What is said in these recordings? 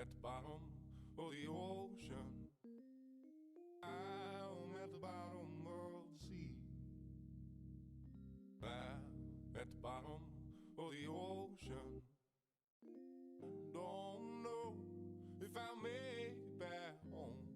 at the bottom of the ocean. I'm at the bottom of the sea. At the bottom of the ocean. Don't know if I'll make it back home.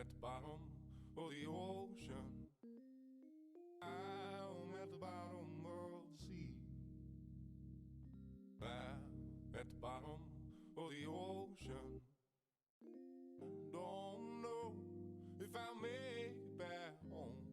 at the bottom of the ocean. I'm at the bottom of the sea. At the bottom of the ocean. Don't know if I'll make it back home.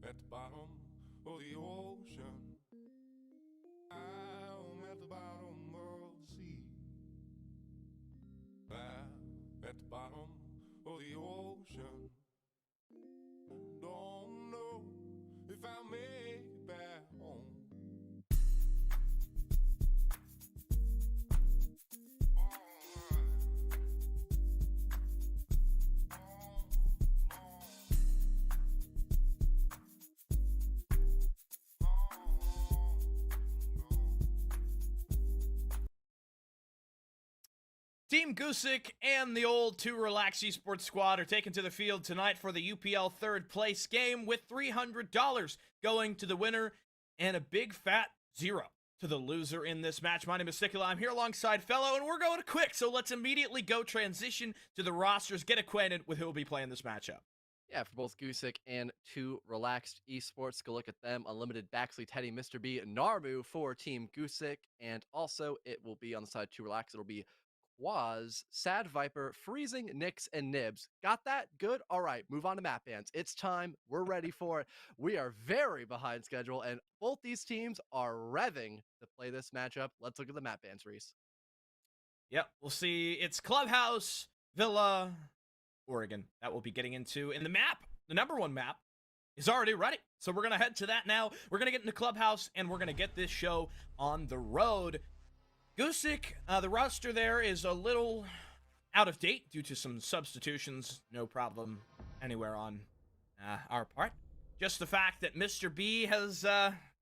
at the bottom of the ocean. I'm at the bottom of the sea. At the bottom of the ocean. Don't know if I'll make it back home. Team Gusic and the old 2 Relax Esports squad are taken to the field tonight for the UPL third place game with $300 going to the winner and a big fat 0 to the loser in this match. My name is Sikula. I'm here alongside Fellow, and we're going quick, so let's immediately go transition to the rosters, get acquainted with who will be playing this matchup. Yeah, for both Gusic and two relaxed esports, go look at them. Unlimited Baxley, Teddy, Mr. B, Narmu for Team Gusic. And also, it will be on the side two relax. It'll be Quaz, Sad Viper, Freezing, Nix, and Nibs. Got that? Good? All right, move on to map bans. It's time. We're ready for it. We are very behind schedule, and both these teams are revving to play this matchup. Let's look at the map bans, Reese. Yep, we'll see. It's Clubhouse, Villa, Oregon that we'll be getting into. And the map, the number one map, is already ready. So we're going to head to that now. We're going to get into Clubhouse, and we're going to get this show on the road. Gusic, the roster there is a little out of date due to some substitutions. No problem anywhere on our part. Just the fact that Mr. B has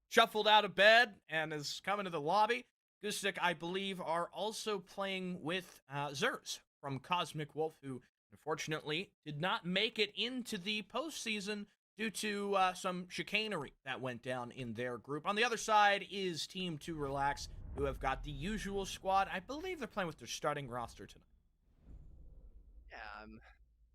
shuffled out of bed and is coming to the lobby. Gusic, I believe, are also playing with Zers from Cosmic Wolf, who unfortunately did not make it into the postseason due to some chicanery that went down in their group. On the other side is Team 2 Relax, who have got the usual squad. I believe they're playing with their starting roster tonight. Yeah, I'm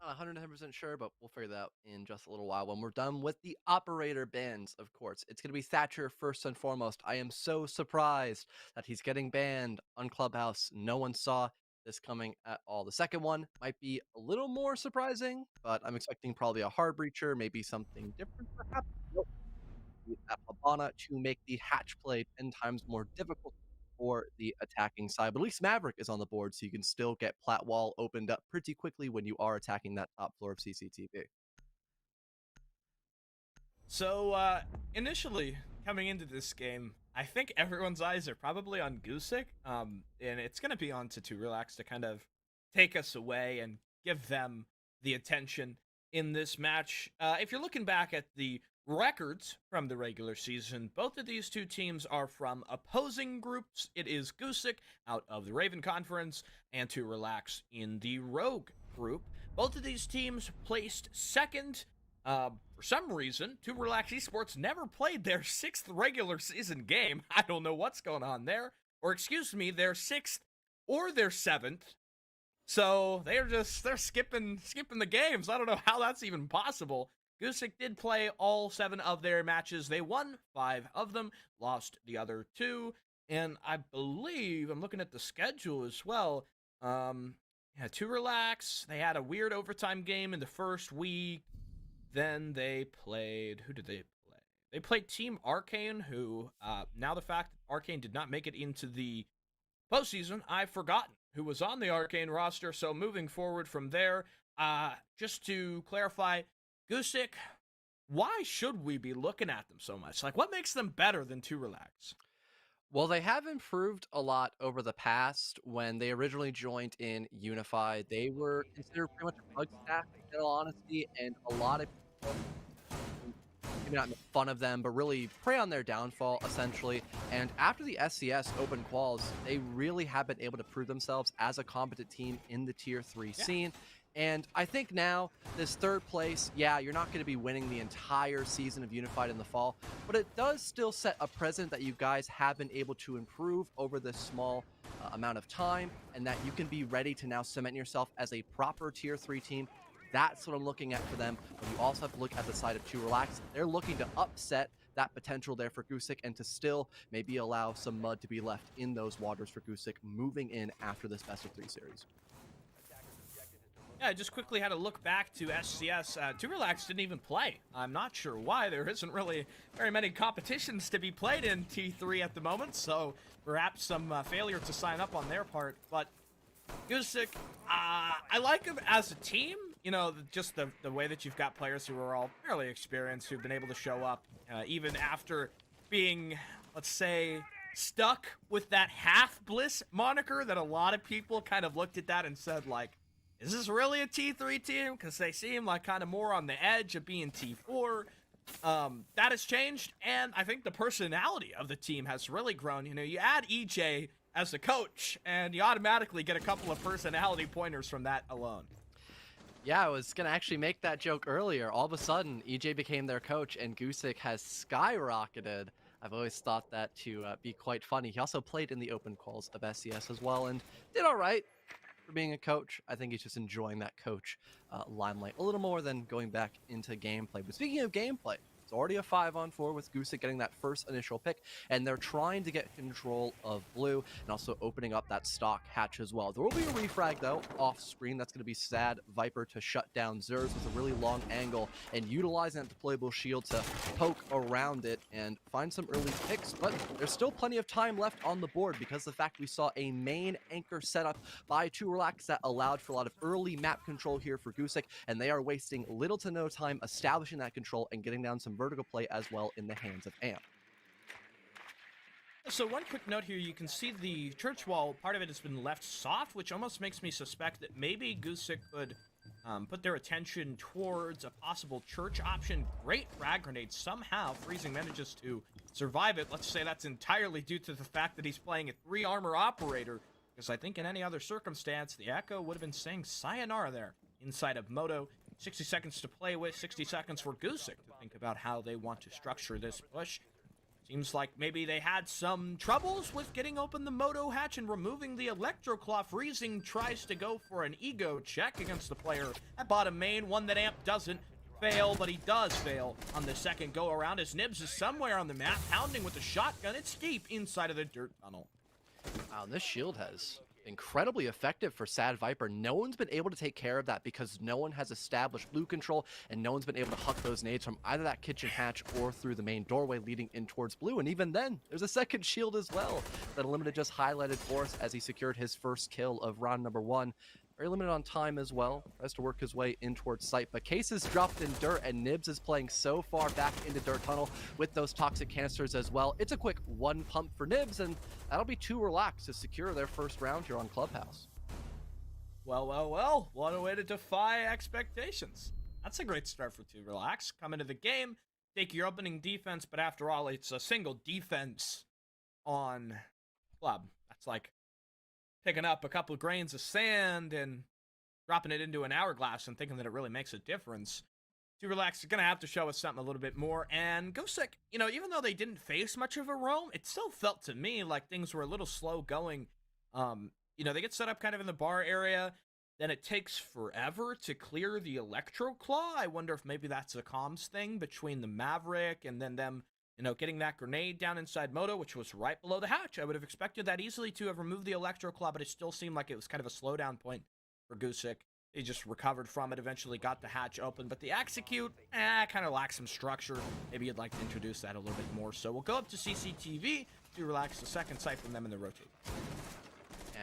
not 110% sure, but we'll figure that out in just a little while when we're done with the operator bans, of course. It's going to be Thatcher first and foremost. I am so surprised that he's getting banned on Clubhouse. No one saw this coming at all. The second one might be a little more surprising, but I'm expecting probably a hard breacher, maybe something different perhaps. Nope. At Habana to make the hatch play 10 times more difficult for the attacking side. But at least Maverick is on the board, so you can still get plat wall opened up pretty quickly when you are attacking that top floor of CCTV. So, initially, coming into this game, I think everyone's eyes are probably on Gusic, and it's going to be on to 2 Relax to kind of take us away and give them the attention in this match. If you're looking back at the records from the regular season, both of these two teams are from opposing groups. It is Gusic out of the Raven Conference and 2 Relax in the Rogue group. Both of these teams placed second. For some reason, 2 Relax Esports never played their 6th regular season game. I don't know what's going on there. Or excuse me, their 6th or their 7th. So they're skipping the games. I don't know how that's even possible. Gusic did play all 7 of their matches. They won 5 of them, lost the other 2, and I believe, I'm looking at the schedule as well, 2 Relax, they had a weird overtime game in the first week. Then they played, who did they play? They played Team Arcane, who, now the fact that Arcane did not make it into the postseason, I've forgotten who was on the Arcane roster. So moving forward from there, just to clarify, Gusic, why should we be looking at them so much? Like, what makes them better than 2 Relax? Well, they have improved a lot over the past. When they originally joined in Unified, they were considered pretty much a bug staff, in all honesty, and a lot of people maybe not make fun of them, but really prey on their downfall, essentially. And after the SCS open quals, they really have been able to prove themselves as a competent team in the Tier 3 scene. And I think now, this 3rd place, yeah, you're not going to be winning the entire season of Unified in the fall, but it does still set a precedent that you guys have been able to improve over this small amount of time, and that you can be ready to now cement yourself as a proper Tier 3 team. That's what I'm looking at for them. But you also have to look at the side of 2 Relax. They're looking to upset that potential there for Gusic and to still maybe allow some mud to be left in those waters for Gusic moving in after this best of 3 series. Yeah, I just quickly had to look back to SCS. 2 Relax didn't even play. I'm not sure why. There isn't really very many competitions to be played in T3 at the moment, so perhaps some failure to sign up on their part. But Gusic, I like them as a team. You know, just the way that you've got players who are all fairly experienced, who've been able to show up, even after being, let's say, stuck with that half-bliss moniker that a lot of people kind of looked at that and said, like, is this really a T3 team? Because they seem like kind of more on the edge of being T4. That has changed, and I think the personality of the team has really grown. You know, you add EJ as a coach, and you automatically get a couple of personality pointers from that alone. Yeah, I was going to actually make that joke earlier. All of a sudden, EJ became their coach, and Gusic has skyrocketed I've always thought that to be quite funny. He also played in the open calls of SES as well and did all right for being a coach. I think he's just enjoying that coach limelight a little more than going back into gameplay. But speaking of gameplay, it's already a 5-on-4 with Gusic getting that first initial pick, and they're trying to get control of blue and also opening up that stock hatch as well. There will be a refrag, though, off screen. That's going to be Sad Viper to shut down Zers with a really long angle and utilizing that deployable shield to poke around it and find some early picks. But there's still plenty of time left on the board because of the fact we saw a main anchor setup by 2Relax that allowed for a lot of early map control here for Gusic, and they are wasting little to no time establishing that control and getting down some vertical play as well in the hands of Amp. So one quick note here, you can see the church wall, part of it has been left soft, which almost makes me suspect that maybe Gusic could put their attention towards a possible church option. Great frag grenade. Somehow Freezing manages to survive it. Let's say that's entirely due to the fact that he's playing a 3 armor operator, because I think in any other circumstance, the Echo would have been saying sayonara there inside of Moto. 60 seconds to play with, 60 seconds for Gusic to think about how they want to structure this push. Seems like maybe they had some troubles with getting open the Moto hatch and removing the Electro Claw. Freezing tries to go for an ego check against the player at bottom main, one that Amp doesn't fail, but he does fail on the second go around as Nibs is somewhere on the map, pounding with a shotgun. It's deep inside of the dirt tunnel. Wow, this shield has incredibly effective for Sad Viper. No one's been able to take care of that because no one has established blue control and no one's been able to huck those nades from either that kitchen hatch or through the main doorway leading in towards blue. And even then, there's a second shield as well that Limited just highlighted for us as he secured his first kill of round number 1. Very limited on time as well. Tries to work his way in towards site, but Case is dropped in dirt, and Nibs is playing so far back into dirt tunnel with those toxic canisters as well. It's a quick 1 pump for Nibs, and that'll be 2Relax to secure their first round here on Clubhouse. Well, what a way to defy expectations. That's a great start for 2Relax. Come into the game, take your opening defense, but after all, it's a single defense on Club. That's like picking up a couple of grains of sand and dropping it into an hourglass and thinking that it really makes a difference. 2Relax is going to have to show us something a little bit more. And Gusic, even though they didn't face much of a roam, it still felt to me like things were a little slow going. They get set up kind of in the bar area. Then it takes forever to clear the Electro Claw. I wonder if maybe that's a comms thing between the Maverick and then them getting that grenade down inside Moto, which was right below the hatch. I would have expected that easily to have removed the Electro Claw, but it still seemed like it was kind of a slowdown point for Gusic. He just recovered from it, eventually got the hatch open, but the execute, kind of lacks some structure. Maybe you'd like to introduce that a little bit more. So we'll go up to CCTV to relax the second sight from them in the rotate.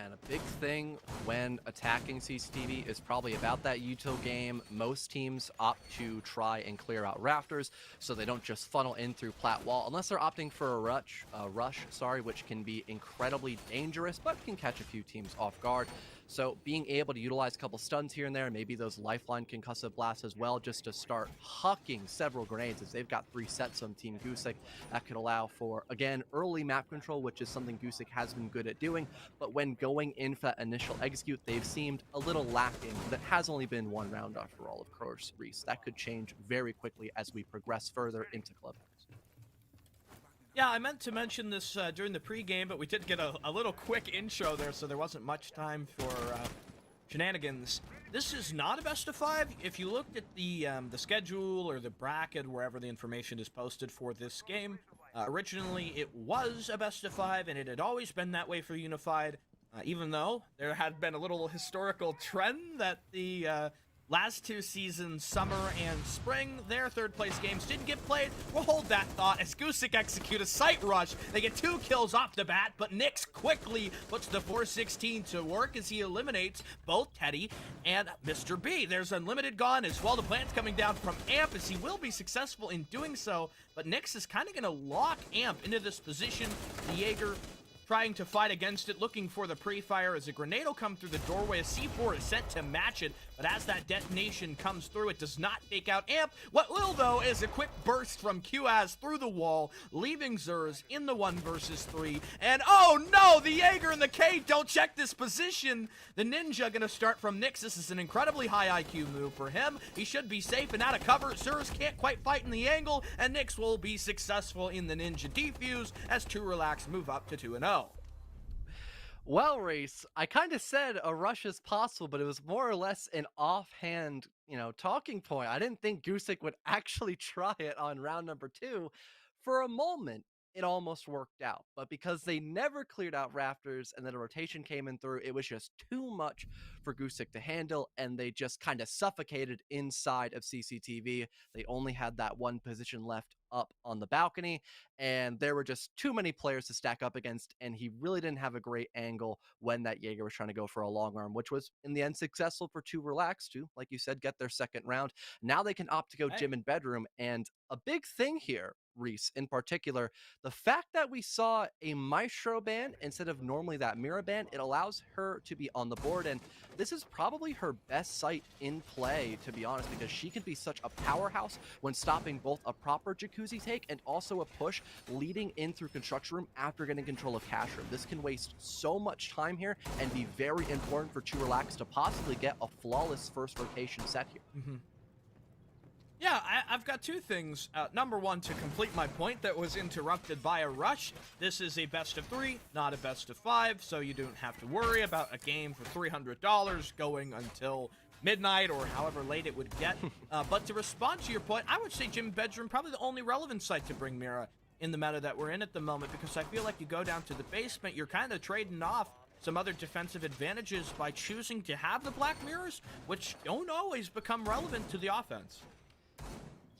And a big thing when attacking CCTV is probably about that util game. Most teams opt to try and clear out rafters so they don't just funnel in through plat wall, unless they're opting for a rush, which can be incredibly dangerous, but can catch a few teams off guard. So being able to utilize a couple stuns here and there, maybe those lifeline concussive blasts as well, just to start hucking several grenades, as they've got 3 sets on Team Gusic. That could allow for, again, early map control, which is something Gusic has been good at doing. But when going in for that initial execute, they've seemed a little lacking. That has only been 1 round after all, of course, Reese. That could change very quickly as we progress further into Clubhouse. Yeah, I meant to mention this during the pregame, but we did get a little quick intro there, so there wasn't much time for shenanigans. This is not a best of 5. If you looked at the schedule or the bracket, wherever the information is posted for this game, originally it was a best of 5, and it had always been that way for Unified, even though there had been a little historical trend that the last 2 seasons, summer and spring, their third place games didn't get played. We'll hold that thought as Gusic execute a site rush. They get 2 kills off the bat, but Nyx quickly puts the 416 to work as he eliminates both Teddy and Mr. B. There's Unlimited gone as well. The plant's coming down from Amp as he will be successful in doing so, but Nyx is kind of going to lock Amp into this position. The Jaeger trying to fight against it, looking for the pre-fire as a grenade will come through the doorway. A C4 is sent to match it, but as that detonation comes through, it does not take out Amp. What will, though, is a quick burst from QAS through the wall, leaving Zers in the 1 versus 3. And oh no, the Jaeger and the K don't check this position. The Ninja gonna start from Nyx. This is an incredibly high IQ move for him. He should be safe and out of cover. Zers can't quite fight in the angle, and Nyx will be successful in the Ninja defuse as 2 Relax move up to 2-0. Well, Reese, I kind of said a rush is possible, but it was more or less an offhand, talking point. I didn't think Gusic would actually try it on round number 2. For a moment, it almost worked out, but because they never cleared out Rafters and then a rotation came in through, it was just too much for Gusic to handle, and they just kind of suffocated inside of CCTV. They only had that one position left up on the balcony, and there were just too many players to stack up against, and he really didn't have a great angle when that Jaeger was trying to go for a long arm, which was in the end successful for 2 Relax to, like you said, get their second round. Now they can opt to go gym and bedroom, and a big thing here, Reese, in particular, the fact that we saw a Maestro ban instead of normally that Mira ban, it allows her to be on the board, and this is probably her best site in play, to be honest, because she can be such a powerhouse when stopping both a proper Jacuzzi take and also a push leading in through construction room after getting control of cash room. This can waste so much time here and be very important for 2 Relax to possibly get a flawless first rotation set here. Yeah, I've got 2 things. Number 1, to complete my point that was interrupted by a rush. This is a best of 3, not a best of 5, so you don't have to worry about a game for $300 going until midnight or however late it would get. But to respond to your point, I would say gym bedroom probably the only relevant site to bring Mira in the meta that we're in at the moment, because I feel like you go down to the basement, you're kind of trading off some other defensive advantages by choosing to have the black mirrors, which don't always become relevant to the offense.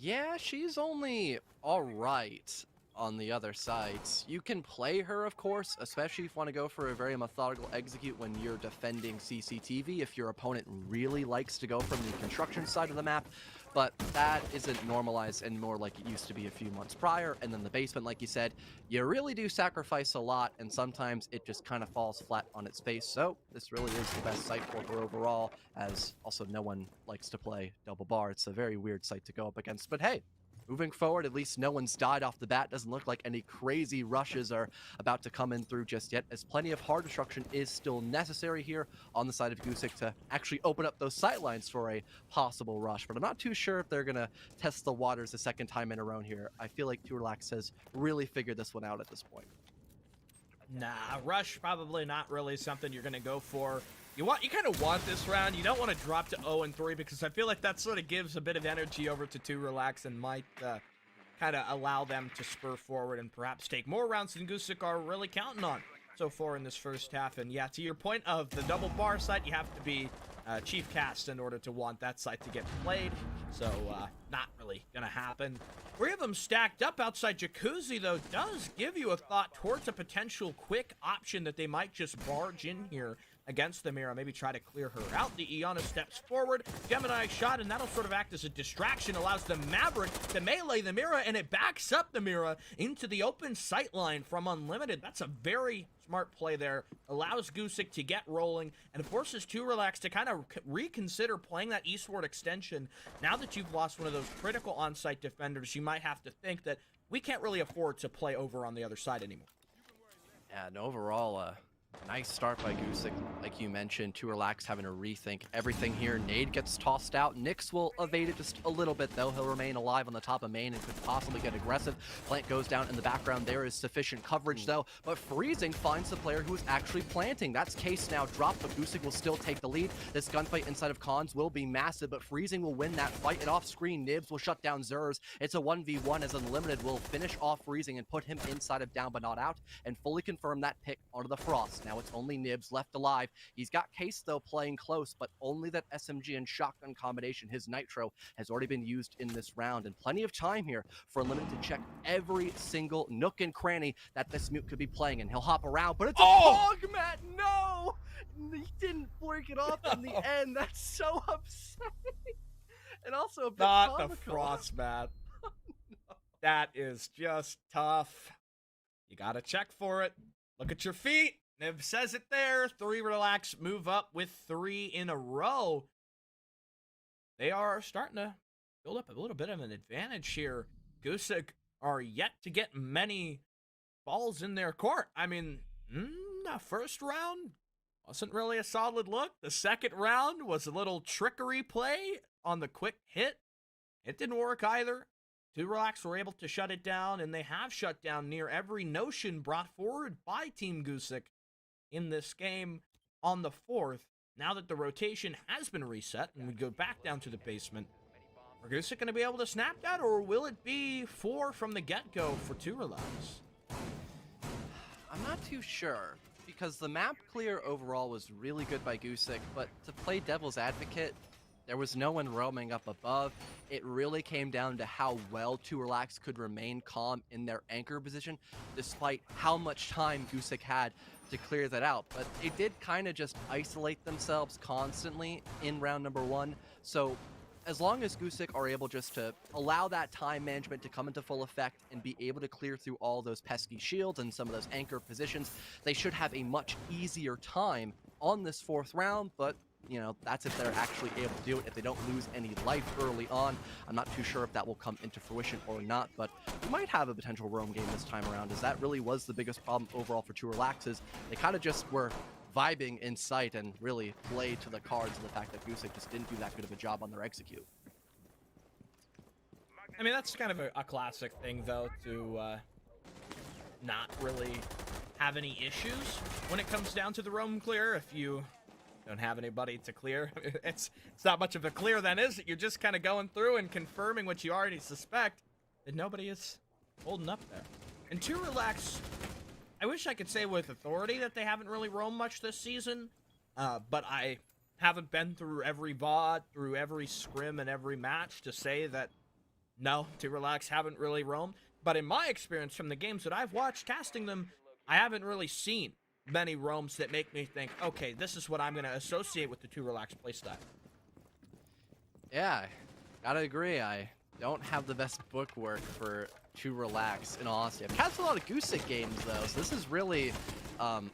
Yeah, she's only all right on the other sides. You can play her, of course, especially if you want to go for a very methodical execute when you're defending CCTV, if your opponent really likes to go from the construction side of the map, but that isn't normalized and more like it used to be a few months prior. And then the basement, like you said, you really do sacrifice a lot, and sometimes it just kind of falls flat on its face. So this really is the best site for her overall, as also no one likes to play double bar. It's a very weird site to go up against, but hey, moving forward, at least no one's died off the bat. Doesn't look like any crazy rushes are about to come in through just yet, as plenty of hard destruction is still necessary here on the side of Gusic to actually open up those sightlines for a possible rush. But I'm not too sure if they're going to test the waters a second time in a row here. I feel like 2 Relax has really figured this one out at this point. Nah, rush probably not really something you're going to go for. You kind of want this round. You don't want to drop to 0-3 because I feel like that sort of gives a bit of energy over to 2 Relax and might kind of allow them to spur forward and perhaps take more rounds than Gusic are really counting on so far in this first half. And yeah, to your point of the double bar site, you have to be Chief Cast in order to want that site to get played. So not really going to happen. 3 of them stacked up outside Jacuzzi, though, does give you a thought towards a potential quick option that they might just barge in here against the Mira, maybe try to clear her out. The Iana steps forward, Gemini shot, and that'll sort of act as a distraction, allows the Maverick to melee the Mira, and it backs up the Mira into the open sight line from Unlimited. That's a very smart play there, allows Gusic to get rolling, and forces 2 Relax to kind of reconsider playing that eastward extension. Now that you've lost one of those critical on-site defenders, you might have to think that we can't really afford to play over on the other side anymore. Yeah, and overall, nice start by Gusic. Like you mentioned, 2 Relax having to rethink everything here. Nade gets tossed out. Nyx will evade it just a little bit, though. He'll remain alive on the top of main and could possibly get aggressive. Plant goes down in the background. There is sufficient coverage, though. But Freezing finds the player who is actually planting. That's Case now dropped, but Gusic will still take the lead. This gunfight inside of Cons will be massive, but Freezing will win that fight. And off-screen, Nibs will shut down Zers. It's a 1v1 as Unlimited will finish off Freezing and put him inside of down but not out, and fully confirm that pick onto the Frost. Now it's only Nibs left alive. He's got Case, though, playing close, but only that SMG and shotgun combination. His Nitro has already been used in this round, and plenty of time here for Unlimited to check every single nook and cranny that this Mute could be playing, and he'll hop around, but it's a Pog Mat! No! He didn't break it off in the end. That's so upsetting. And also a bit Not comical. the Frost Mat. No. That is just tough. You gotta check for it. Look at your feet. It says it there. 3 relax, move up with 3 in a row. They are starting to build up a little bit of an advantage here. Gusic are yet to get many balls in their court. I mean, the first round wasn't really a solid look. The second round was a little trickery play on the quick hit. It didn't work either. 2 Relax were able to shut it down, and they have shut down near every notion brought forward by Team Gusic in this game on the 4th. Now that the rotation has been reset and we go back down to the basement, are Gusic going to be able to snap that, or will it be 4 from the get-go for 2 Relax? I'm not too sure, because the map clear overall was really good by Gusic, but to play devil's advocate, there was no one roaming up above. It really came down to how well 2 Relax could remain calm in their anchor position, despite how much time Gusic had to clear that out. But they did kind of just isolate themselves constantly in round number 1. So as long as Gusic are able just to allow that time management to come into full effect and be able to clear through all those pesky shields and some of those anchor positions, they should have a much easier time on this 4th round. But you know, that's if they're actually able to do it, if they don't lose any life early on. I'm not too sure if that will come into fruition or not, but we might have a potential roam game this time around, as that really was the biggest problem overall for 2 Relaxes. They kind of just were vibing in sight and really played to the cards of the fact that Gusic just didn't do that good of a job on their execute. I mean, that's kind of a classic thing, though, to not really have any issues when it comes down to the roam clear. If you don't have anybody to clear, it's not much of a clear then, is it? You're just kind of going through and confirming what you already suspect, that nobody is holding up there. And 2 Relax, I wish I could say with authority that they haven't really roamed much this season, but I haven't been through every VOD, through every scrim and every match to say that no, 2 Relax haven't really roamed. But in my experience from the games that I've watched casting them, I haven't really seen many roams that make me think, okay, this is what I'm going to associate with the 2 Relax playstyle. Yeah, gotta agree. I don't have the best bookwork for 2 Relax, in all honesty. I've cast a lot of Gusic games, though, so this is really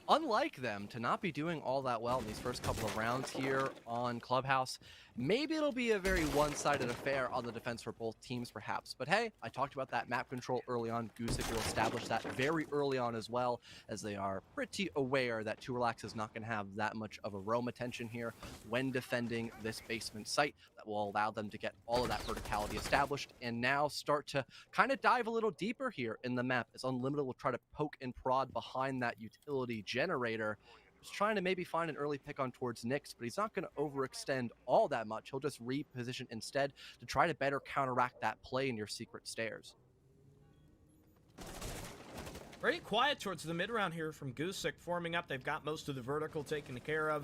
unlike them to not be doing all that well in these first couple of rounds here on Clubhouse. Maybe it'll be a very one-sided affair on the defense for both teams, perhaps. But hey, I talked about that map control early on. Gusic will establish that very early on as well, as they are pretty aware that 2 Relax is not going to have that much of a roam attention here when defending this basement site. That will allow them to get all of that verticality established and now start to kind of dive a little deeper here in the map, as Unlimited will try to poke and prod behind that utility generator. Just trying to maybe find an early pick on towards Nyx, but he's not going to overextend all that much. He'll just reposition instead to try to better counteract that play in your secret stairs. Pretty quiet towards the mid-round here from Gusic forming up. They've got most of the vertical taken care of.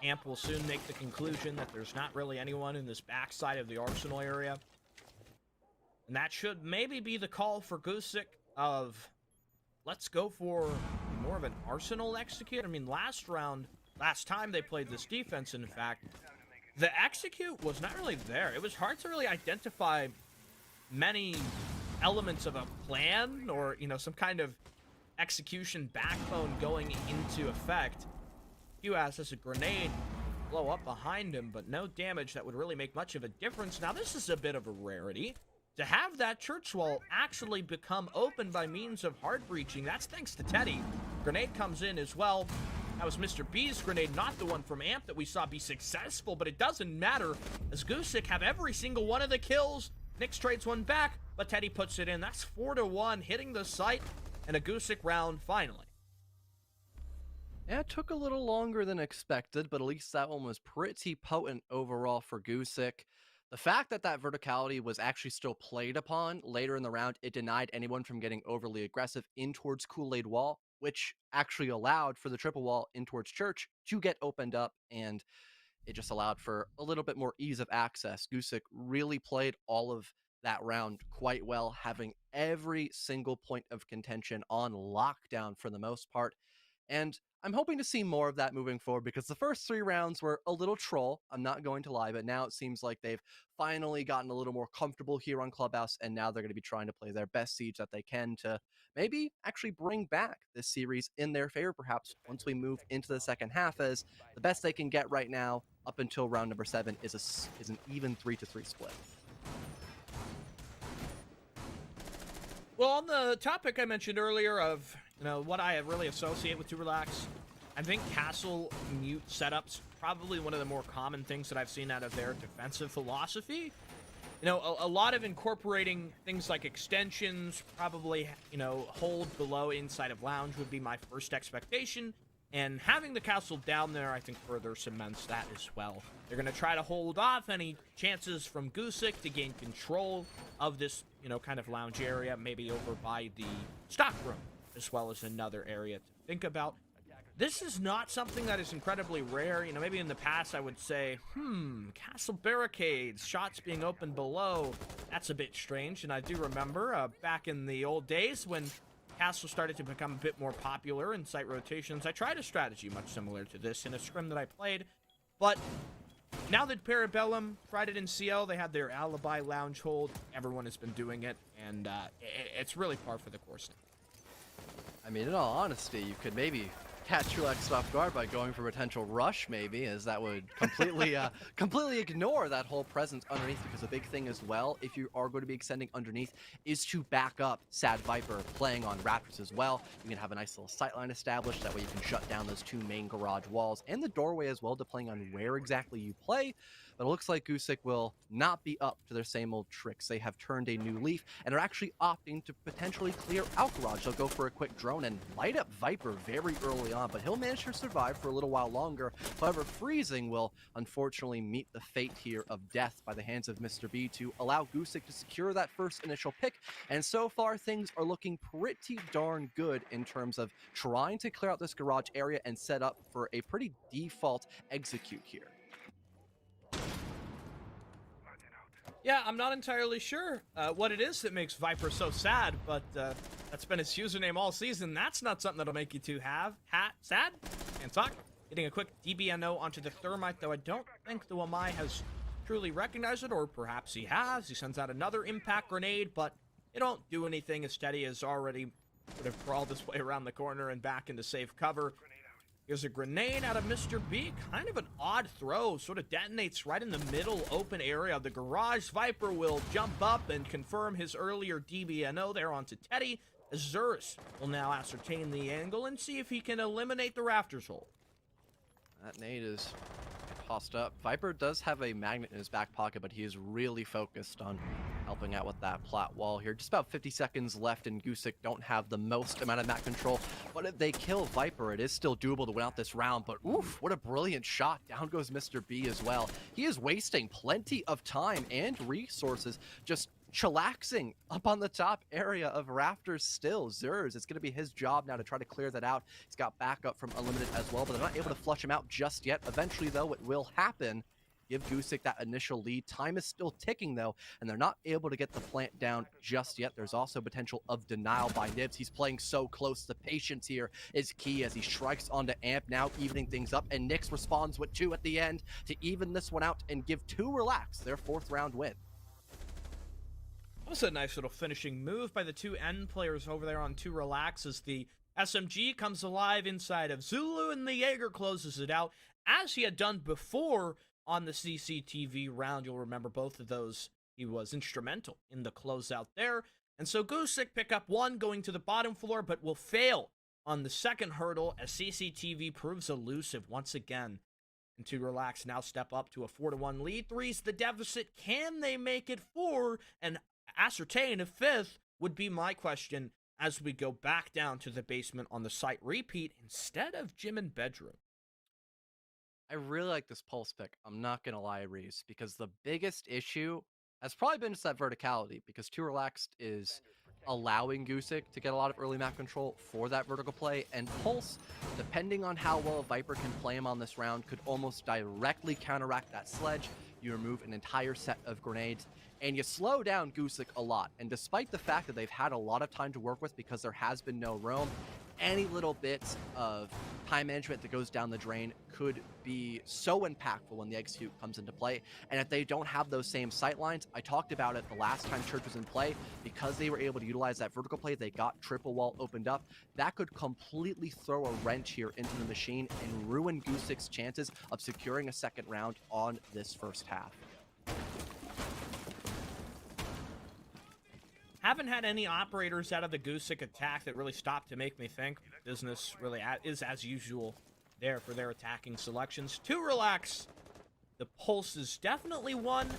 Amp will soon make the conclusion that there's not really anyone in this backside of the arsenal area. And that should maybe be the call for Gusic of, let's go for more of an arsenal execute. I mean, last time they played this defense, in fact, the execute was not really there. It was hard to really identify many elements of a plan or, you know, some kind of execution backbone going into effect. Hugh has a grenade blow up behind him, but no damage that would really make much of a difference. Now, this is a bit of a rarity. To have that church wall actually become open by means of hard breaching, that's thanks to Teddy. Grenade comes in as well. That was Mr. B's grenade, not the one from Amp that we saw be successful, but it doesn't matter, as Gusic have every single one of the kills. Nyx trades one back, but Teddy puts it in. That's 4-1, hitting the site, and a Gusic round finally. Yeah, it took a little longer than expected, but at least that one was pretty potent overall for Gusic. The fact that that verticality was actually still played upon later in the round, it denied anyone from getting overly aggressive in towards Kool-Aid Wall, which actually allowed for the triple wall in towards Church to get opened up, and it just allowed for a little bit more ease of access. Gusic really played all of that round quite well, having every single point of contention on lockdown for the most part. And I'm hoping to see more of that moving forward because the first 3 rounds were a little troll, I'm not going to lie, but now it seems like they've finally gotten a little more comfortable here on Clubhouse, and now they're going to be trying to play their best Siege that they can to maybe actually bring back this series in their favor, perhaps once we move into the second half, as the best they can get right now up until round number 7 is an even 3-3 split. Well, on the topic I mentioned earlier of, what I really associate with 2Relax, I think castle mute setups probably one of the more common things that I've seen out of their defensive philosophy. A lot of incorporating things like extensions, probably, hold below inside of lounge would be my first expectation. And having the castle down there, I think, further cements that as well. They're going to try to hold off any chances from Gusic to gain control of this, kind of lounge area, maybe over by the stock room, as well as another area to think about. This is not something that is incredibly rare. Maybe in the past I would say, castle barricades, shots being opened below. That's a bit strange. And I do remember back in the old days when castle started to become a bit more popular in site rotations, I tried a strategy much similar to this in a scrim that I played. But now that Parabellum tried it in CL, they had their alibi lounge hold. Everyone has been doing it, and it's really par for the course now. I mean, in all honesty, you could maybe catch 2Relax off guard by going for potential rush, maybe, as that would completely ignore that whole presence underneath, because the big thing as well, if you are going to be extending underneath, is to back up Sad Viper playing on Raptors as well. You can have a nice little sightline established, that way you can shut down those 2 main garage walls and the doorway as well, depending on where exactly you play. But it looks like Gusic will not be up to their same old tricks. They have turned a new leaf and are actually opting to potentially clear out garage. They'll go for a quick drone and light up Viper very early on, but he'll manage to survive for a little while longer. However, freezing will unfortunately meet the fate here of death by the hands of Mr. B to allow Gusic to secure that first initial pick. And so far, things are looking pretty darn good in terms of trying to clear out this garage area and set up for a pretty default execute here. Yeah, I'm not entirely sure what it is that makes Viper so sad, but that's been his username all season. That's not something that'll make you too sad. Can't talk. Getting a quick DBNO onto the Thermite, though I don't think the Wamai has truly recognized it, or perhaps he has. He sends out another impact grenade, but it don't do anything as Steady has already sort of crawled his way around the corner and back into safe cover. Here's a grenade out of Mr. B. Kind of an odd throw. Sort of detonates right in the middle open area of the garage. Viper will jump up and confirm his earlier DBNO there onto Teddy. Azurus will now ascertain the angle and see if he can eliminate the Raptors hole. That nade is tossed up. Viper does have a magnet in his back pocket, but he is really focused on helping out with that plat wall here. Just about 50 seconds left, and Gusic don't have the most amount of map control. But if they kill Viper, it is still doable to win out this round. But oof, what a brilliant shot. Down goes Mr. B as well. He is wasting plenty of time and resources just chillaxing up on the top area of Raptors still. Zers, it's going to be his job now to try to clear that out. He's got backup from Unlimited as well, but they're not able to flush him out just yet. Eventually, though, it will happen. Give Gusic that initial lead. Time is still ticking, though, and they're not able to get the plant down just yet. There's also potential of denial by Nibs. He's playing so close. The patience here is key as he strikes onto Amp, now evening things up, and Nyx responds with 2 at the end to even this one out and give 2Relax their 4th round win. Also a nice little finishing move by the 2 end players over there on 2Relax as the SMG comes alive inside of Zulu, and the Jaeger closes it out as he had done before on the CCTV round. You'll remember both of those. He was instrumental in the closeout there. And so Gusic pick up 1 going to the bottom floor, but will fail on the second hurdle as CCTV proves elusive once again. And 2Relax now step up to a 4-1 lead. 3's the deficit. Can they make it 4 and ascertain a 5th would be my question as we go back down to the basement on the site repeat instead of gym and bedroom. I really like this pulse pick. I'm not going to lie, Reese, because the biggest issue has probably been just that verticality, because 2Relax is allowing Gusic to get a lot of early map control for that vertical play, and Pulse, depending on how well Viper can play him on this round, could almost directly counteract that sledge. You remove an entire set of grenades, and you slow down Gusic a lot. And despite the fact that they've had a lot of time to work with because there has been no roam, any little bits of time management that goes down the drain could be so impactful when the execute comes into play. And if they don't have those same sight lines, I talked about it the last time Church was in play, because they were able to utilize that vertical play, they got triple wall opened up. That could completely throw a wrench here into the machine and ruin Gusic's chances of securing a second round on this first half. Haven't had any operators out of the Gusic attack that really stopped to make me think. Business really is as usual there for their attacking selections. To relax, the Pulse is definitely one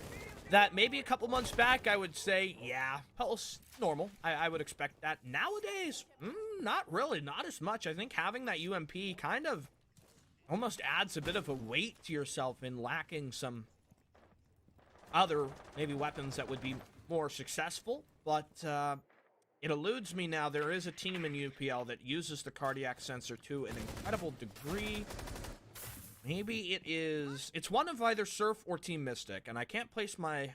that maybe a couple months back I would say, yeah, Pulse, normal. I would expect that. Nowadays, not really, not as much. I think having that UMP kind of almost adds a bit of a weight to yourself in lacking some other maybe weapons that would be more successful, but it eludes me now. There is a team in UPL that uses the cardiac sensor to an incredible degree. Maybe it's one of either Surf or Team Mystic, and I can't place my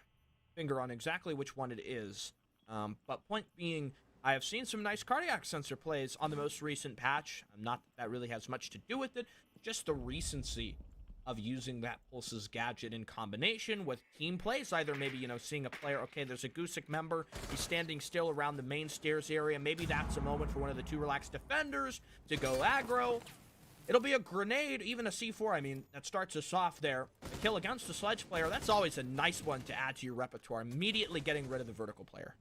finger on exactly which one it is. But point being, I have seen some nice cardiac sensor plays on the most recent patch. Not that really has much to do with it, just the recency of using that Pulse's gadget in combination with team plays. Either maybe, you know, seeing a player, okay, there's a Gusic member, he's standing still around the main stairs area. Maybe that's a moment for one of the two relaxed defenders to go aggro. It'll be a grenade, even a C4, I mean, that starts us off there. A kill against the Sledge player, that's always a nice one to add to your repertoire. Immediately getting rid of the vertical player.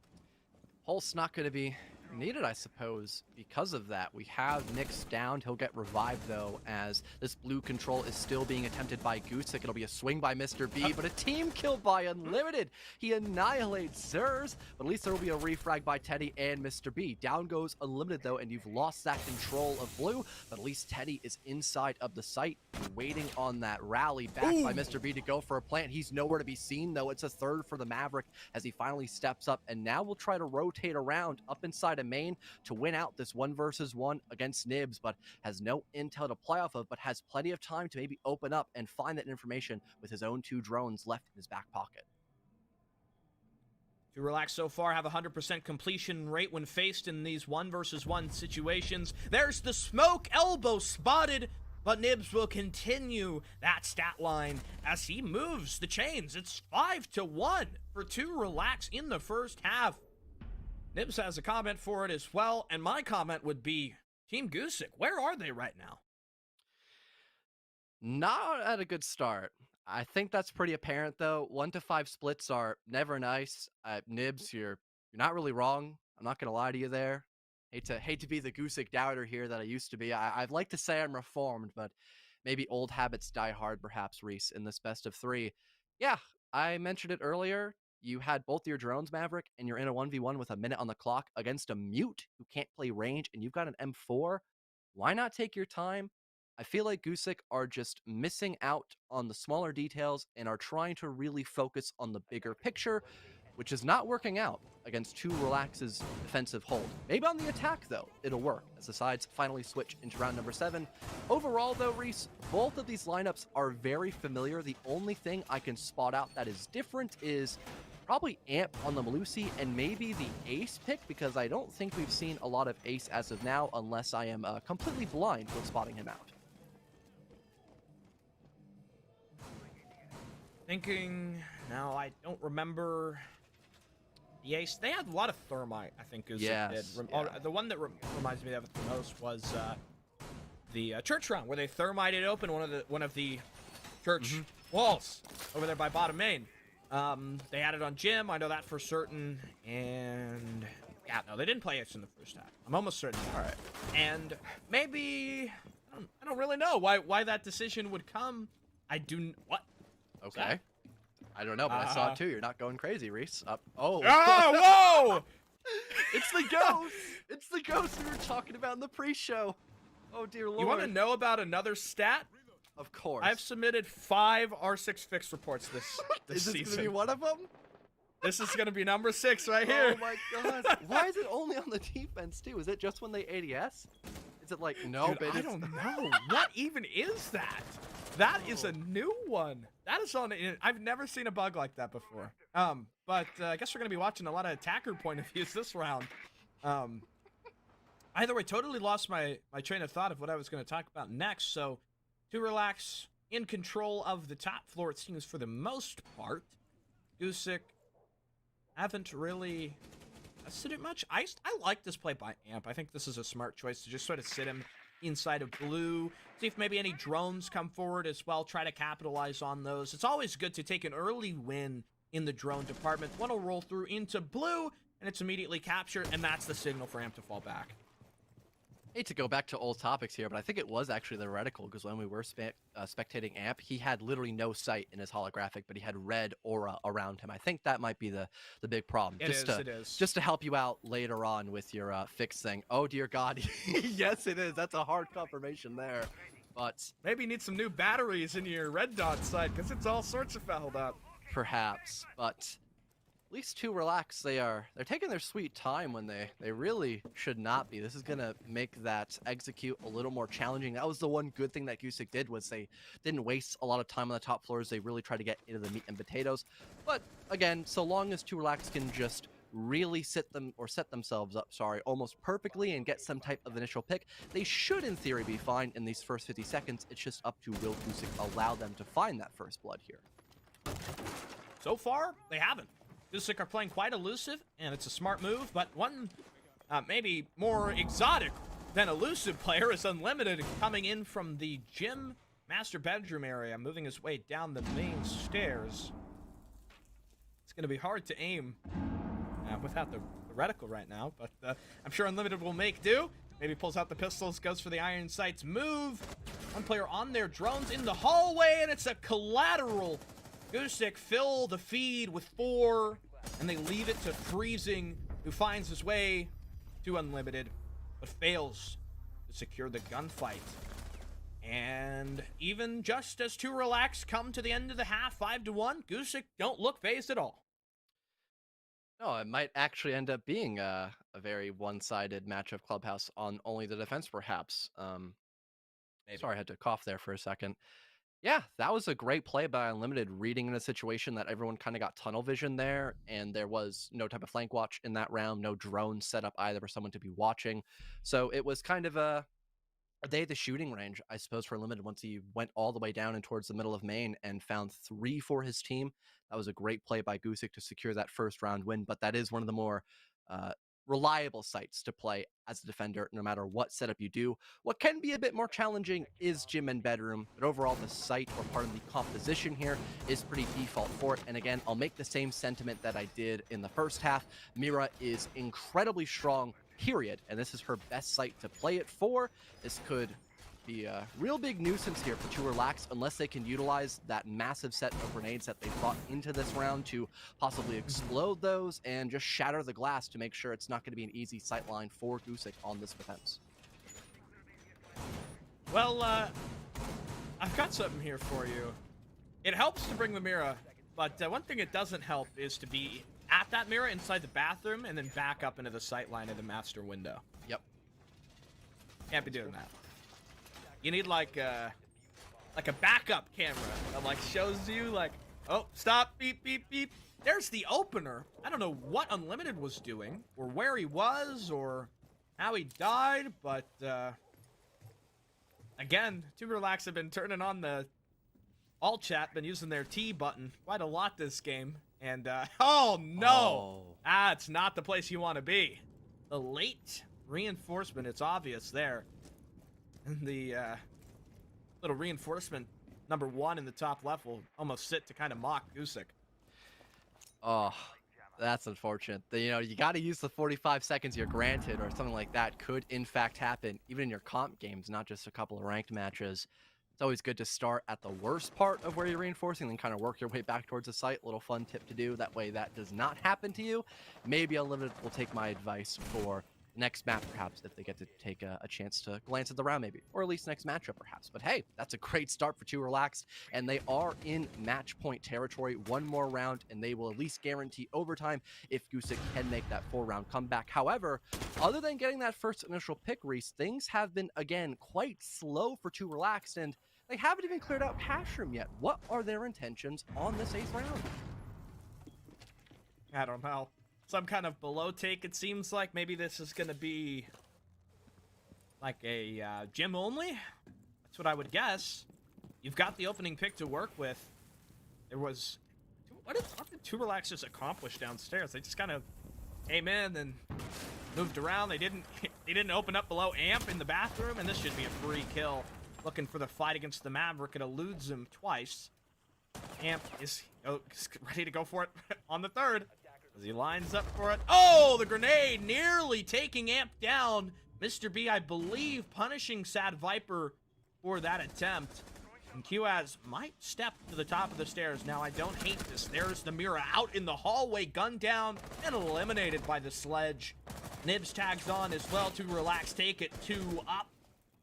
Pulse not going to be needed, I suppose, because of that. We have Nyx down. He'll get revived, though, as this blue control is still being attempted by Gusic. It'll be a swing by Mr. B, but a team kill by Unlimited. He annihilates Zers, but at least there will be a refrag by Teddy and Mr. B. Down goes Unlimited, though, and you've lost that control of blue, but at least Teddy is inside of the site, waiting on that rally back by Mr. B to go for a plant. He's nowhere to be seen, though. It's a third for the Maverick as he finally steps up, and now we'll try to rotate around up inside a main to win out this 1 versus 1 against Nibs, but has no intel to play off of, but has plenty of time to maybe open up and find that information with his own 2 drones left in his back pocket. To relax so far, have a 100% completion rate when faced in these 1 versus 1 situations. There's the smoke, elbow spotted, but Nibs will continue that stat line as he moves the chains. It's 5-1 for 2 relax in the first half. Nibs has a comment for it as well, and my comment would be, Team Gusic, where are they right now? Not at a good start. I think that's pretty apparent, though. 1 to 5 splits are never nice. Nibs, you're not really wrong. I'm not gonna lie to you there. Hate to be the Gusic doubter here that I used to be. I'd like to say I'm reformed, but maybe old habits die hard, perhaps, Reese, in this best of 3. Yeah, I mentioned it earlier. You had both your drones, Maverick, and you're in a 1v1 with a minute on the clock against a mute who can't play range, and you've got an M4. Why not take your time? I feel like Gusic are just missing out on the smaller details and are trying to really focus on the bigger picture, which is not working out against 2 Relax's defensive hold. Maybe on the attack, though, it'll work as the sides finally switch into round number 7. Overall, though, Reese, both of these lineups are very familiar. The only thing I can spot out that is different is probably Amp on the Melusi and maybe the Ace pick, because I don't think we've seen a lot of Ace as of now, unless I am completely blind when spotting him out. Thinking, now I don't remember the Ace. They had a lot of Thermite, I think Gusic did. Yeah. The one that reminds me of it the most was the church round, where they Thermited open one of the church walls over there by bottom main. They had it on Jim, I know that for certain, and yeah, no, they didn't play Ace in the first half. I'm almost certain. All right. And maybe, I don't really know why that decision would come. What? Okay. I don't know, but I saw it too. You're not going crazy, Reese. Oh, whoa! It's the ghost! It's the ghost we were talking about in the pre-show. Oh, dear Lord. You want to know about another stat? Of course. I've submitted 5 R6 fix reports this Is this season. going to be one of them? This is going to be number 6 right here. Oh my god. Why is it only on the defense too? Is it just when they ADS? Is it like, no, Dude, but I don't know. What even is that? That is a new one. That is on. I've never seen a bug like that before. But I guess we're gonna be watching a lot of attacker point of views this round. I Either way, totally lost my train of thought of what I was going to talk about next. So, to relax, in control of the top floor, it seems, for the most part. Gusic haven't really tested it much. I like this play by Amp. I think this is a smart choice to just sort of sit him inside of blue, see if maybe any drones come forward as well, try to capitalize on those. It's always good to take an early win in the drone department. One will roll through into blue, and it's immediately captured, and that's the signal for Amp to fall back. Hate to go back to old topics here, but I think it was actually the reticle, because when we were spectating Amp, he had literally no sight in his holographic, but he had red aura around him. I think that might be the big problem. It is. Just to help you out later on with your fix thing. Oh, dear God. Yes, it is. That's a hard confirmation there. But maybe you need some new batteries in your red dot side, because it's all sorts of fouled up. Perhaps, but at least to relax, they're taking their sweet time when they really should not be. This is gonna make that execute a little more challenging. That was the one good thing that Gusic did, was they didn't waste a lot of time on the top floors. They really tried to get into the meat and potatoes. But again, so long as to relax can just really set themselves up, almost perfectly and get some type of initial pick, they should in theory be fine in these first 50 seconds. It's just up to will Gusic allow them to find that first blood here. So far, they haven't. Gusic are playing quite elusive, and it's a smart move, but one maybe more exotic than elusive player is Unlimited, coming in from the gym master bedroom area, moving his way down the main stairs. It's going to be hard to aim without the reticle right now, but I'm sure Unlimited will make do. Maybe pulls out the pistols, goes for the iron sights move. One player on their drones in the hallway, and it's a collateral. Gusic fill the feed with 4, and they leave it to Freezing, who finds his way to Unlimited, but fails to secure the gunfight. And even just as Too Relaxed come to the end of the half, 5-1, Gusic don't look phased at all. No, it might actually end up being a very one-sided matchup, Clubhouse, on only the defense, perhaps. Sorry, I had to cough there for a second. Yeah, that was a great play by Unlimited, reading in a situation that everyone kind of got tunnel vision there, and there was no type of flank watch in that round, no drone set up either for someone to be watching. So it was kind of a day at the shooting range, I suppose, for Unlimited once he went all the way down and towards the middle of main and found 3 for his team. That was a great play by Gusic to secure that first round win, but that is one of the more reliable sites to play as a defender, no matter what setup you do. What can be a bit more challenging is gym and bedroom, but overall the site, or part of the composition here, is pretty default for it. And again, I'll make the same sentiment that I did in the first half. Mira is incredibly strong, period, and this is her best site to play it for. This could be a real big nuisance here for Too Relaxed, unless they can utilize that massive set of grenades that they brought into this round to possibly explode those and just shatter the glass to make sure it's not going to be an easy sightline for Gusic on this defense. Well, I've got something here for you. It helps to bring the Mira, but one thing it doesn't help is to be at that Mira inside the bathroom and then back up into the sightline of the master window. Yep. Can't be doing that. You need like a backup camera that like shows you like, oh, stop, beep, beep, beep. There's the opener. I don't know what Unlimited was doing or where he was or how he died, but again, Too Relaxed have been turning on the all chat, been using their T button quite a lot this game. And oh no, it's not the place you want to be. The late reinforcement, it's obvious there. The little reinforcement number 1 in the top left will almost sit to kind of mock Gusic. Oh, that's unfortunate. You got to use the 45 seconds you're granted, or something like that could in fact happen, even in your comp games, not just a couple of ranked matches. It's always good to start at the worst part of where you're reinforcing, then kind of work your way back towards the site. Little fun tip to do. That way that does not happen to you. Maybe Unlimited will take my advice for next map, perhaps, if they get to take a chance to glance at the round, maybe, or at least next matchup, perhaps. But hey, that's a great start for Too Relaxed, and they are in match point territory. One more round, and they will at least guarantee overtime if Gusic can make that 4-round comeback. However, other than getting that first initial pick, Reese, things have been, again, quite slow for Too Relaxed, and they haven't even cleared out Hash Room yet. What are their intentions on this 8th round? I don't know. Some kind of below take, it seems like. Maybe this is going to be like a gym only. That's what I would guess. You've got the opening pick to work with. There was what did Two Relaxes accomplish downstairs? They just kind of came in and moved around. They didn't open up below Amp in the bathroom, and this should be a free kill. Looking for the fight against the Maverick. It eludes him twice. Amp is ready to go for it on the third as he lines up for it. Oh, the grenade nearly taking Amp down. Mr. B, I believe, punishing Sad Viper for that attempt. And QAz might step to the top of the stairs. Now, I don't hate this. There's the Mira out in the hallway, gunned down and eliminated by the sledge. Nibs tags on as well to relax, take it 2 up.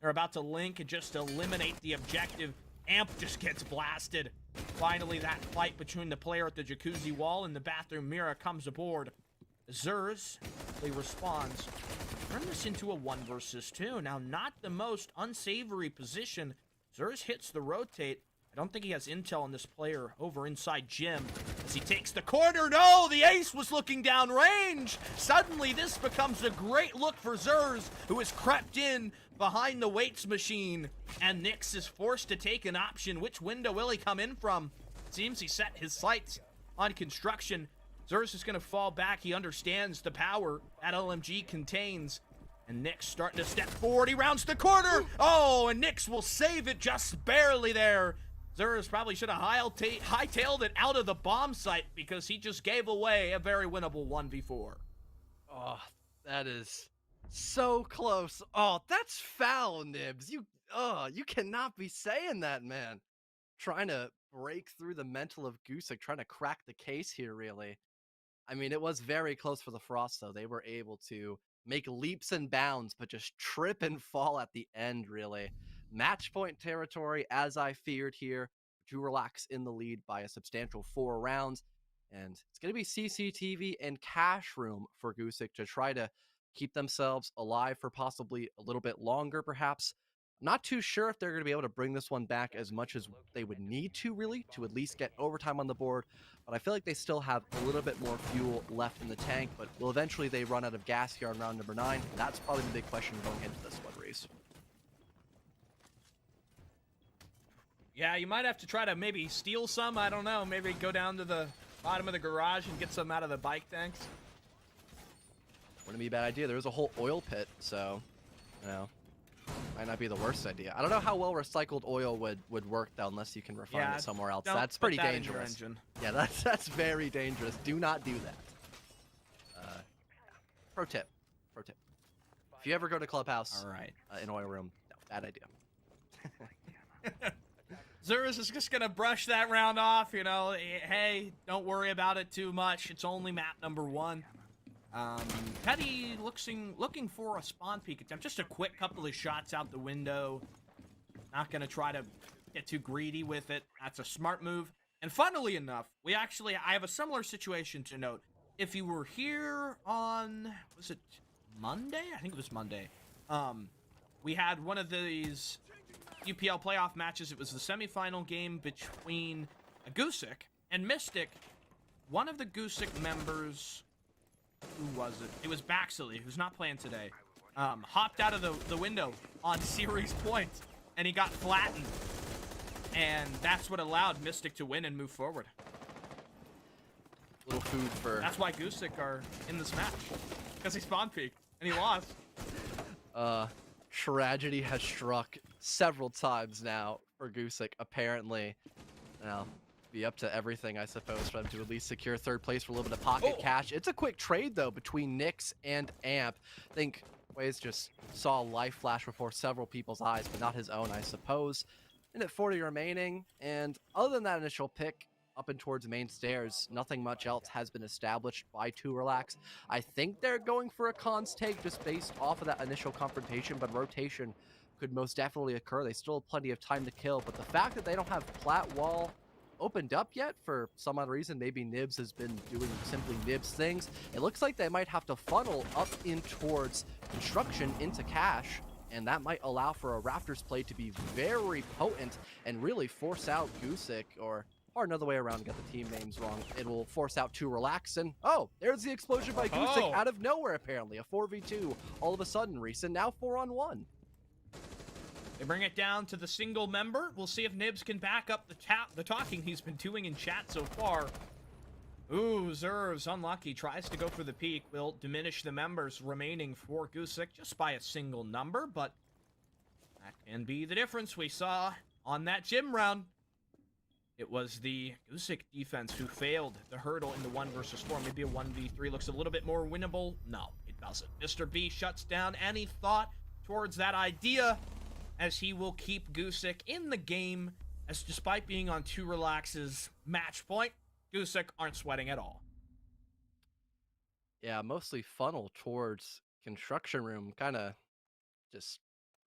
They're about to link and just eliminate the objective. Amp just gets blasted. Finally, that fight between the player at the jacuzzi wall and the bathroom mirror comes aboard. Zers, they responds. Turn this into a 1 versus 2. Now, not the most unsavory position. Zers hits the rotate. I don't think he has intel on this player over inside Jim as he takes the corner. No, the ace was looking down range. Suddenly, this becomes a great look for Zers, who has crept in behind the weights machine. And Nyx is forced to take an option. Which window will he come in from? Seems he set his sights on construction. Zers is going to fall back. He understands the power that LMG contains. And Nyx starting to step forward. He rounds the corner. Oh, and Nyx will save it just barely there. Zers probably should have hightailed it out of the bomb site because he just gave away a very winnable 1v4. Oh, that is so close. Oh, that's foul, Nibs. You cannot be saying that, man. Trying to break through the mental of Gusic, trying to crack the case here, really. I mean, it was very close for the Frost, though. They were able to make leaps and bounds, but just trip and fall at the end, really. Match point territory, as I feared here. To relax in the lead by a substantial 4 rounds. And it's going to be CCTV and cash room for Gusic to try to keep themselves alive for possibly a little bit longer, perhaps. I'm not too sure if they're going to be able to bring this one back as much as they would need to, really, to at least get overtime on the board. But I feel like they still have a little bit more fuel left in the tank. But will eventually they run out of gas here on round number 9? That's probably the big question going into this one, Reese. Yeah, you might have to try to maybe steal some. I don't know. Maybe go down to the bottom of the garage and get some out of the bike tanks. Wouldn't be a bad idea. There was a whole oil pit, so, you know, might not be the worst idea. I don't know how well recycled oil would work, though, unless you can refine it somewhere else. That's pretty dangerous. Yeah, that's very dangerous. Do not do that. Pro tip. If you ever go to Clubhouse, all right, in oil room, no, bad idea. Zerus is just gonna brush that round off, you know. Hey, don't worry about it too much. It's only map number 1. Petty looking for a spawn peek attempt. Just a quick couple of shots out the window. Not gonna try to get too greedy with it. That's a smart move. And funnily enough, I have a similar situation to note. If you were here on, was it Monday? I think it was Monday. We had one of these UPL playoff matches. It was the semifinal game between Gusic and Mystic. One of the Gusic members, who was it? It was Baxley, who's not playing today. Hopped out of the window on series point, and he got flattened. And that's what allowed Mystic to win and move forward. Little food for... That's why Gusic are in this match. Because he spawn peeked, and he lost. Tragedy has struck several times now for Gusic, apparently. Now, be up to everything, I suppose, for them to at least secure 3rd place for a little bit of pocket cash. It's a quick trade, though, between Nyx and Amp. I think Waze just saw a life flash before several people's eyes, but not his own, I suppose. And at 40 remaining, and other than that initial pick, up and towards main stairs, nothing much else has been established by 2 Relax. I think they're going for a cons take just based off of that initial confrontation, but rotation could most definitely occur. They still have plenty of time to kill, but the fact that they don't have plat wall opened up yet for some odd reason, maybe Nibs has been doing simply Nibs things, it looks like they might have to funnel up in towards construction into cash, and that might allow for a Raptors play to be very potent and really force out Gusic, or another way around, get the team names wrong. It will force out 2 Relax, and oh, there's the explosion by Gusic out of nowhere, apparently. A 4v2 all of a sudden, Reese, and now 4-on-1. They bring it down to the single member. We'll see if Nibs can back up the talking he's been doing in chat so far. Ooh, Zerv's unlucky. Tries to go for the peak. Will diminish the members remaining for Gusic just by a single number, but that can be the difference we saw on that gym round. It was the Gusic defense who failed the hurdle in the 1 versus 4. Maybe a 1v3 looks a little bit more winnable. No, it doesn't. Mr. B shuts down any thought towards that idea, as he will keep Gusic in the game, as despite being on 2 Relax's match point, Gusic aren't sweating at all. Yeah, mostly funnel towards construction room, kind of just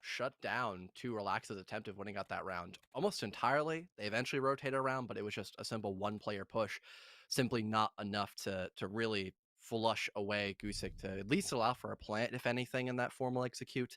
shut down 2 Relax's attempt of winning out that round almost entirely. They eventually rotated around, but it was just a simple 1-player push, simply not enough to really flush away Gusic to at least allow for a plant, if anything, in that formal execute.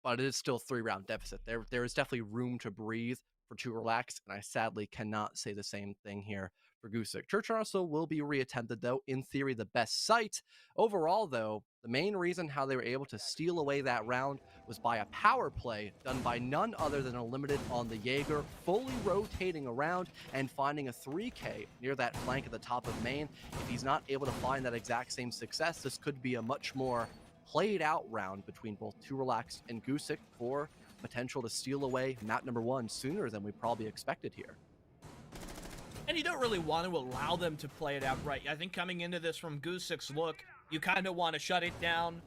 But it is still 3-round deficit. There is definitely room to breathe for 2 Relax, and I sadly cannot say the same thing here for Gusic. Church Arsenal will be reattempted, though, in theory the best site. Overall, though, the main reason how they were able to steal away that round was by a power play done by none other than a limited on the Jaeger, fully rotating around and finding a 3K near that flank at the top of main. If he's not able to find that exact same success, this could be a much more played out round between both 2 Relax and Gusic for potential to steal away map number 1 sooner than we probably expected here. And you don't really want to allow them to play it out right. I think coming into this from Gusic's look, you kind of want to shut it down.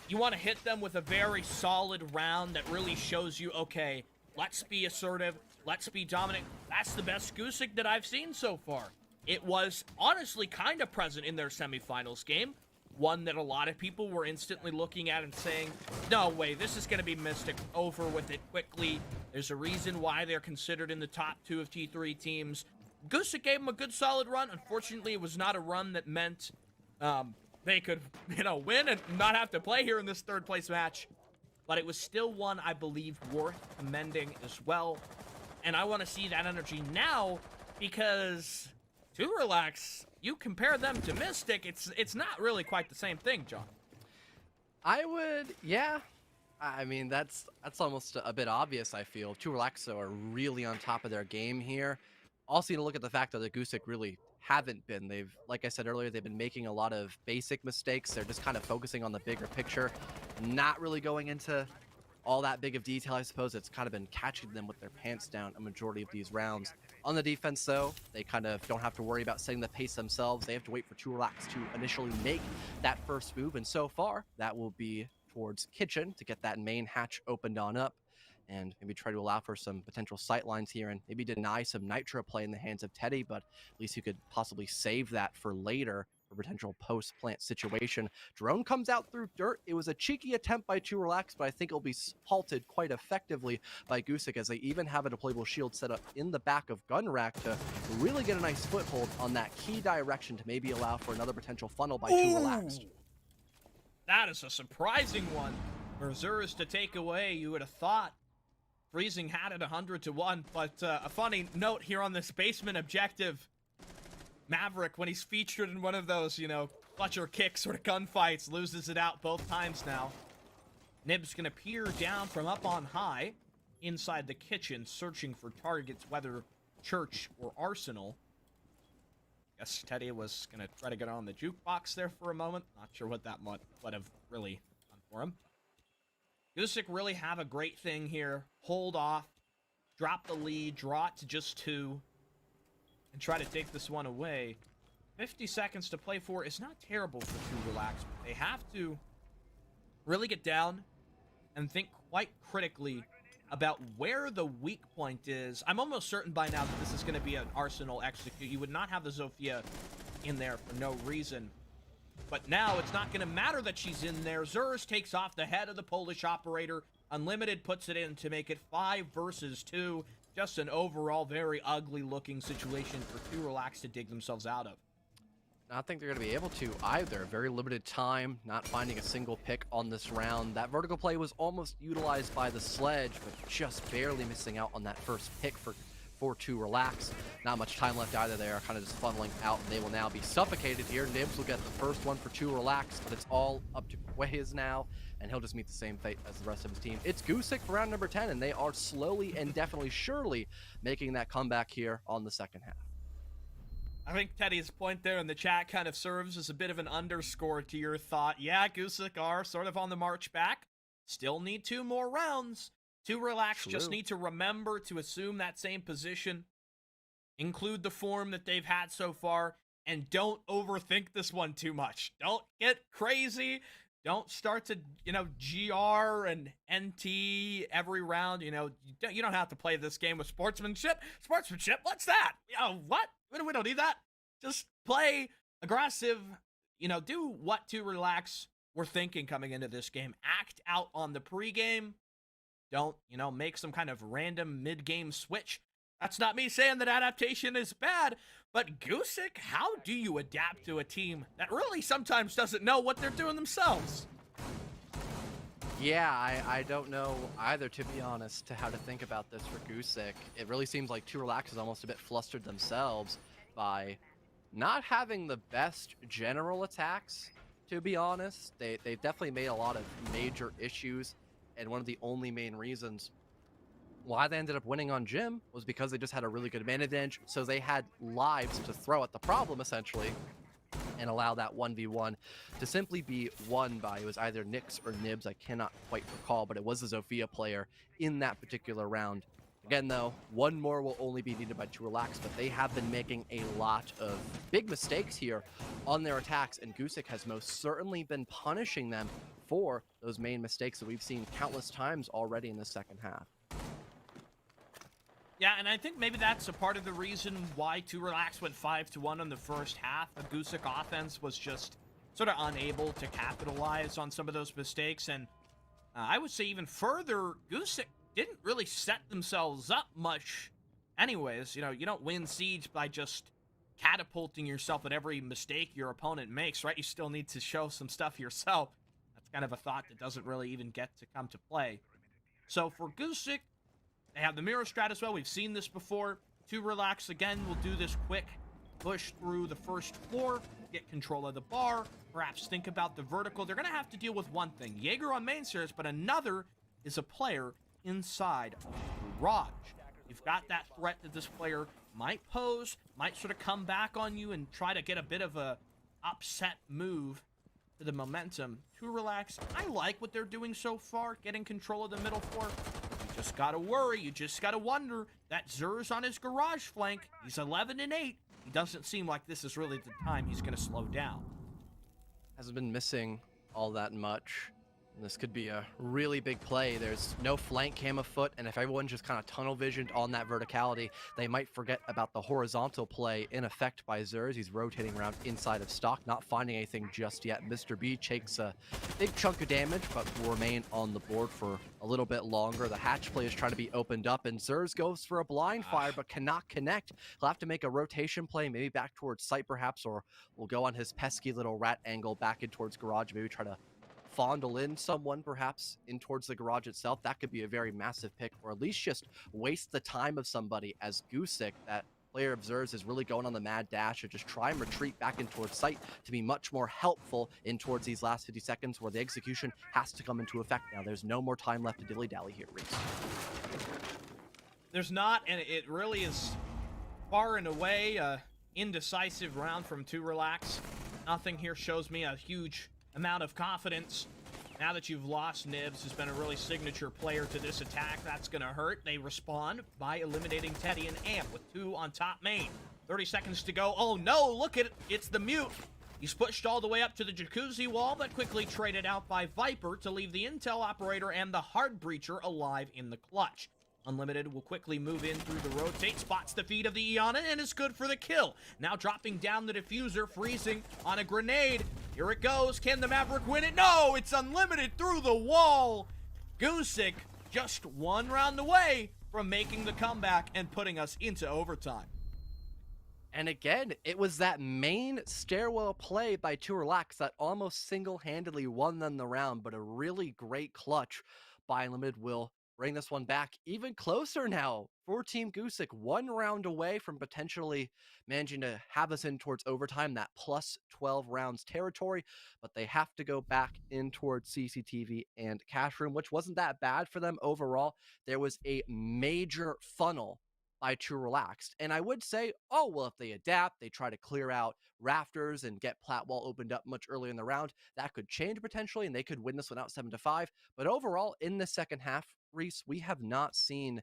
You want to hit them with a very solid round that really shows you, okay, let's be assertive, let's be dominant. That's the best Gusic that I've seen so far. It was honestly kind of present in their semifinals game. One that a lot of people were instantly looking at and saying, no way, this is going to be Mystic, over with it quickly. There's a reason why they're considered in the top 2 of T3 teams. Gusic gave them a good solid run. Unfortunately, it was not a run that meant they could, win and not have to play here in this 3rd place match. But it was still one, I believe, worth commending as well. And I want to see that energy now, because 2 Relax, you compare them to Mystic, it's not really quite the same thing, John. I would, yeah. I mean, that's almost a bit obvious, I feel. 2 Relax are really on top of their game here. Also, you look at the fact that the Gusic really haven't been. They've, like I said earlier, they've been making a lot of basic mistakes. They're just kind of focusing on the bigger picture, not really going into all that big of detail. I suppose it's kind of been catching them with their pants down a majority of these rounds. On the defense, though, they kind of don't have to worry about setting the pace themselves. They have to wait for 2 Relax to initially make that first move, and so far, that will be towards Kitchen to get that main hatch opened on up, and maybe try to allow for some potential sight lines here, and maybe deny some Nitro play in the hands of Teddy, but at least you could possibly save that for later for potential post-plant situation. Drone comes out through dirt. It was a cheeky attempt by 2 Relax, but I think it'll be halted quite effectively by Gusic, as they even have a deployable shield set up in the back of Gun Rack to really get a nice foothold on that key direction to maybe allow for another potential funnel by 2 Relax. That is a surprising one. Berserkers to take away, you would have thought. Freezing had it 100-1, but a funny note here on this basement objective. Maverick, when he's featured in one of those, clutch or kick sort of gunfights, loses it out both times now. Nib's gonna peer down from up on high, inside the kitchen, searching for targets, whether church or arsenal. Guess Teddy was gonna try to get on the jukebox there for a moment. Not sure what that would have really done for him. Gusic really have a great thing here. Hold off, drop the lead, draw it to just 2, and try to take this one away. 50 seconds to play for is not terrible for 2 Relax, but they have to really get down and think quite critically about where the weak point is. I'm almost certain by now that this is going to be an Arsenal execute. You would not have the Zofia in there for no reason. But now it's not going to matter that she's in there. Zers takes off the head of the Polish operator. Unlimited puts it in to make it 5 versus 2. Just an overall very ugly looking situation for 2 Relax to dig themselves out of. I don't think they're going to be able to either. Very limited time, not finding a single pick on this round. That vertical play was almost utilized by the Sledge, but just barely missing out on that first pick for for 2 Relax. Not much time left either. They are kind of just funneling out, and they will now be suffocated here. Nibs will get the first one for 2 Relax, but it's all up to Quays now, and he'll just meet the same fate as the rest of his team. It's Gusic for round number 10, and they are slowly and definitely surely making that comeback here on the second half. I think Teddy's point there in the chat kind of serves as a bit of an underscore to your thought. Yeah, Gusic are sort of on the march back. Still need 2 more rounds. 2 Relax, True. just need to remember to assume that same position. Include the form that they've had so far, and don't overthink this one too much. Don't get crazy. Don't start to, GR and NT every round. You don't have to play this game with sportsmanship. Sportsmanship, what's that? What? We don't need that. Just play aggressive. Do what to Relax we're thinking coming into this game. Act out on the pregame. Don't, make some kind of random mid-game switch. That's not me saying that adaptation is bad, but Gusic, how do you adapt to a team that really sometimes doesn't know what they're doing themselves? Yeah, I don't know either, to be honest, to how to think about this for Gusic. It really seems like 2 Relax is almost a bit flustered themselves by not having the best general attacks, to be honest. They definitely made a lot of major issues, and one of the only main reasons why they ended up winning on Jim was because they just had a really good man advantage, so they had lives to throw at the problem, essentially, and allow that 1v1 to simply be won by, it was either Nyx or Nibs, I cannot quite recall, but it was the Zofia player in that particular round. Again, though, 1 more will only be needed by 2 Relax, but they have been making a lot of big mistakes here on their attacks, and Gusic has most certainly been punishing them for those main mistakes that we've seen countless times already in the second half. Yeah, and I think maybe that's a part of the reason why 2 Relax went 5-1 in the first half. The Gusic offense was just sort of unable to capitalize on some of those mistakes, and I would say even further, Gusic didn't really set themselves up much anyways. You don't win Siege by just catapulting yourself at every mistake your opponent makes, right? You still need to show some stuff yourself. That's kind of a thought that doesn't really even get to come to play. So for Gusic, they have the mirror strat as well. We've seen this before. 2 Relax, again, will do this quick push through the first floor, get control of the bar, perhaps think about the vertical. They're going to have to deal with one thing. Jaeger on main stairs, but another is a player inside of the garage. You've got that threat that this player might pose, might sort of come back on you and try to get a bit of a upset move to the momentum. 2 Relax, I like what they're doing so far, getting control of the middle floor. You just gotta worry, you just gotta wonder that Zer's on his garage flank. He's 11-8. He doesn't seem like this is really the time he's gonna slow down. Hasn't been missing all that much. This could be a really big play. There's no flank cam afoot, and if everyone just kind of tunnel visioned on that verticality, they might forget about the horizontal play in effect by Zers. He's rotating around inside of stock, not finding anything just yet. Mr. B takes a big chunk of damage, but will remain on the board for a little bit longer. The hatch play is trying to be opened up, and Zers goes for a blind fire, but cannot connect. He'll have to make a rotation play, maybe back towards site perhaps, or will go on his pesky little rat angle back in towards garage, maybe try to fondle in someone perhaps in towards the garage itself. That could be a very massive pick, or at least just waste the time of somebody, as Gusic, that player of Zers, is really going on the mad dash or just try and retreat back in towards site to be much more helpful in towards these last 50 seconds where the execution has to come into effect now. There's no more time left to dilly-dally here, Reese. There's not, and it really is far and away a indecisive round from 2 Relax. Nothing here shows me a huge amount of confidence. Now that you've lost Nibs, who's been a really signature player to this attack, that's gonna hurt. They respond by eliminating Teddy and Amp with 2 on top main. 30 seconds to go. Oh no, look at it, it's the mute. He's pushed all the way up to the jacuzzi wall, but quickly traded out by Viper to leave the Intel operator and the hard breacher alive in the clutch. Unlimited will quickly move in through the rotate, spots the feet of the Iana, and is good for the kill. Now dropping down the diffuser, freezing on a grenade. Here it goes. Can the Maverick win it? No, it's Unlimited through the wall. Gusic just 1 round away from making the comeback and putting us into overtime. And again, it was that main stairwell play by 2 Relax that almost single-handedly won them the round, but a really great clutch by Unlimited will bring this one back even closer now for Team Gusic, 1 round away from potentially managing to have us in towards overtime, that plus 12 rounds territory, but they have to go back in towards CCTV and Cash Room, which wasn't that bad for them overall. There was a major funnel by True Relaxed. And I would say, oh, well, if they adapt, they try to clear out rafters and get Platwall opened up much earlier in the round, that could change potentially, and they could win this one out 7-5. But overall, in the second half, Reese, we have not seen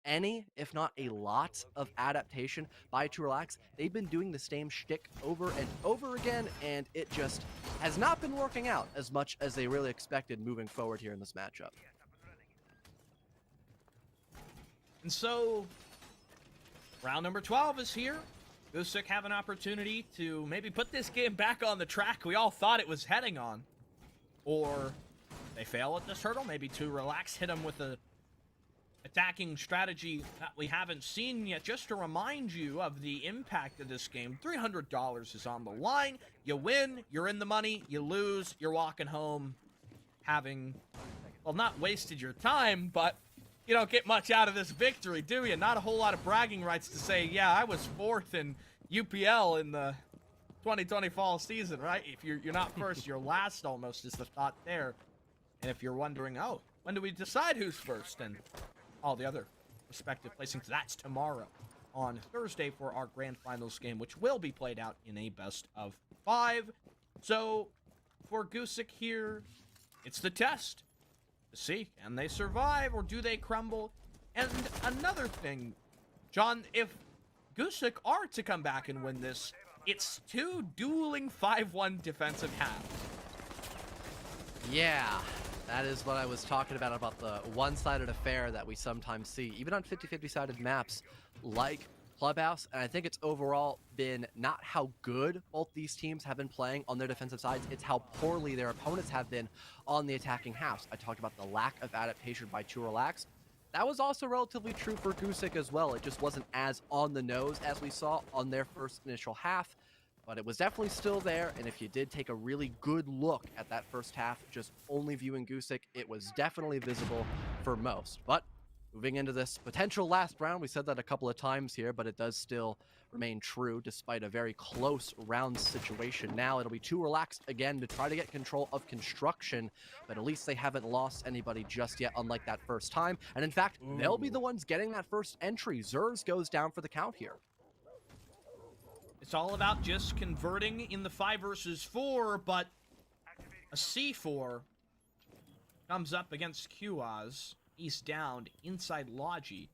any, if not a lot, of adaptation by True Relax. They've been doing the same shtick over and over again, and it just has not been working out as much as they really expected moving forward here in this matchup. And so, round number 12 is here. Gusic have an opportunity to maybe put this game back on the track we all thought it was heading on. Or they fail at this hurdle. Maybe True Relax hit them with a attacking strategy that we haven't seen yet. Just to remind you of the impact of this game, $300 is on the line. You win, you're in the money. You lose, you're walking home having, well, not wasted your time, but you don't get much out of this victory, do you? Not a whole lot of bragging rights to say, yeah, I was 4th in UPL in the 2020 fall season, right? If you're not first, you're last almost is the thought there. And if you're wondering, oh, when do we decide who's first and all the other respective placings, that's tomorrow on Thursday for our grand finals game, which will be played out in a best of 5. So for Gusic here, it's the test to see, can they survive or do they crumble? And another thing, John, if Gusic are to come back and win this, it's 2 dueling 5-1 defensive halves. Yeah, that is what I was talking about the one-sided affair that we sometimes see, even on 50-50 sided maps like Clubhouse. And I think it's overall been not how good both these teams have been playing on their defensive sides, it's how poorly their opponents have been on the attacking halves. I talked about the lack of adaptation by True Relax. That was also relatively true for Gusic as well. It just wasn't as on the nose as we saw on their first initial half, but it was definitely still there. And if you did take a really good look at that first half, just only viewing Gusic, it was definitely visible for most. But moving into this potential last round, we said that a couple of times here, but it does still remain true despite a very close round situation. Now it'll be Too Relaxed again to try to get control of construction, but at least they haven't lost anybody just yet, unlike that first time. And in fact, they'll be the ones getting that first entry. Zers goes down for the count here. It's all about just converting in the 5 versus 4, but a C4 comes up against QoZ. He's down inside Logi.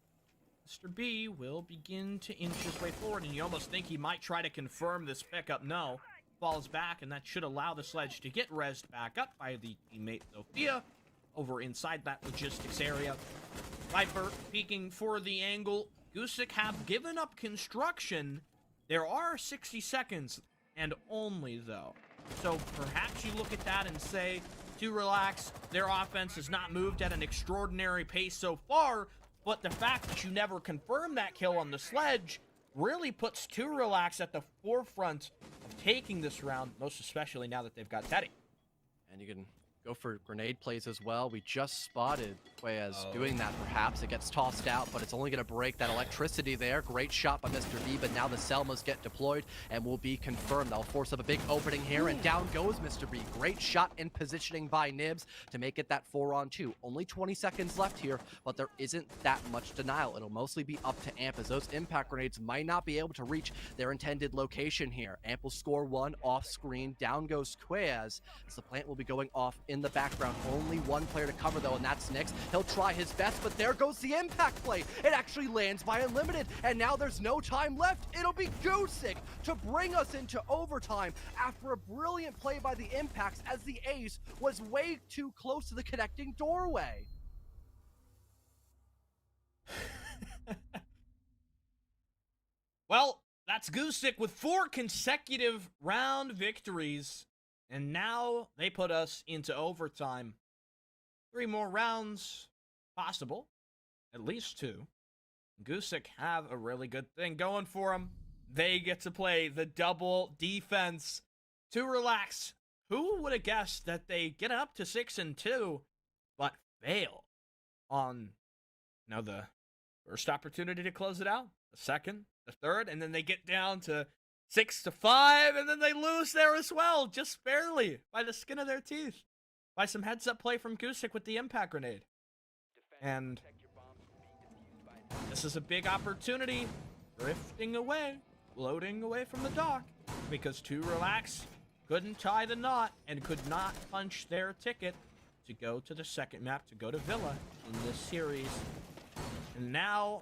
Mr. B will begin to inch his way forward, and you almost think he might try to confirm this pickup. No, falls back, and that should allow the sledge to get rezzed back up by the teammate Sophia over inside that logistics area. Viper peeking for the angle. Gusic have given up construction. There are 60 seconds, and only though. So perhaps you look at that and say, Too Relax, their offense has not moved at an extraordinary pace so far, but the fact that you never confirmed that kill on the sledge really puts Too Relax at the forefront of taking this round, most especially now that they've got Teddy. And you can go for grenade plays as well. We just spotted Quayez doing that perhaps. It gets tossed out, but it's only going to break that electricity there. Great shot by Mr. B, but now the Selmas get deployed and will be confirmed. That'll force up a big opening here, and down goes Mr. B. Great shot in positioning by Nibs to make it that 4-on-2. Only 20 seconds left here, but there isn't that much denial. It'll mostly be up to Amp, as those impact grenades might not be able to reach their intended location here. Amp will score 1 off screen. Down goes Quayez, as the plant will be going off in the background. Only 1 player to cover though, and that's Nyx. He'll try his best, but there goes the impact play. It actually lands by Unlimited, and now there's no time left. It'll be Gusic to bring us into overtime after a brilliant play by the Impacts, as the ace was way too close to the connecting doorway. Well, that's Gusic with 4 consecutive round victories. And now they put us into overtime. 3 more rounds possible. At least 2. Gusic have a really good thing going for them. They get to play the double defense. Too Relax. Who would have guessed that they get up to 6-2, but fail on the first opportunity to close it out, the second, the third, and then they get down to 6-5, and then they lose there as well, just barely, by the skin of their teeth, by some heads-up play from Gusic with the impact grenade. And this is a big opportunity, drifting away, floating away from the dock, because 2 Relax couldn't tie the knot and could not punch their ticket to go to the second map, to go to Villa in this series. And now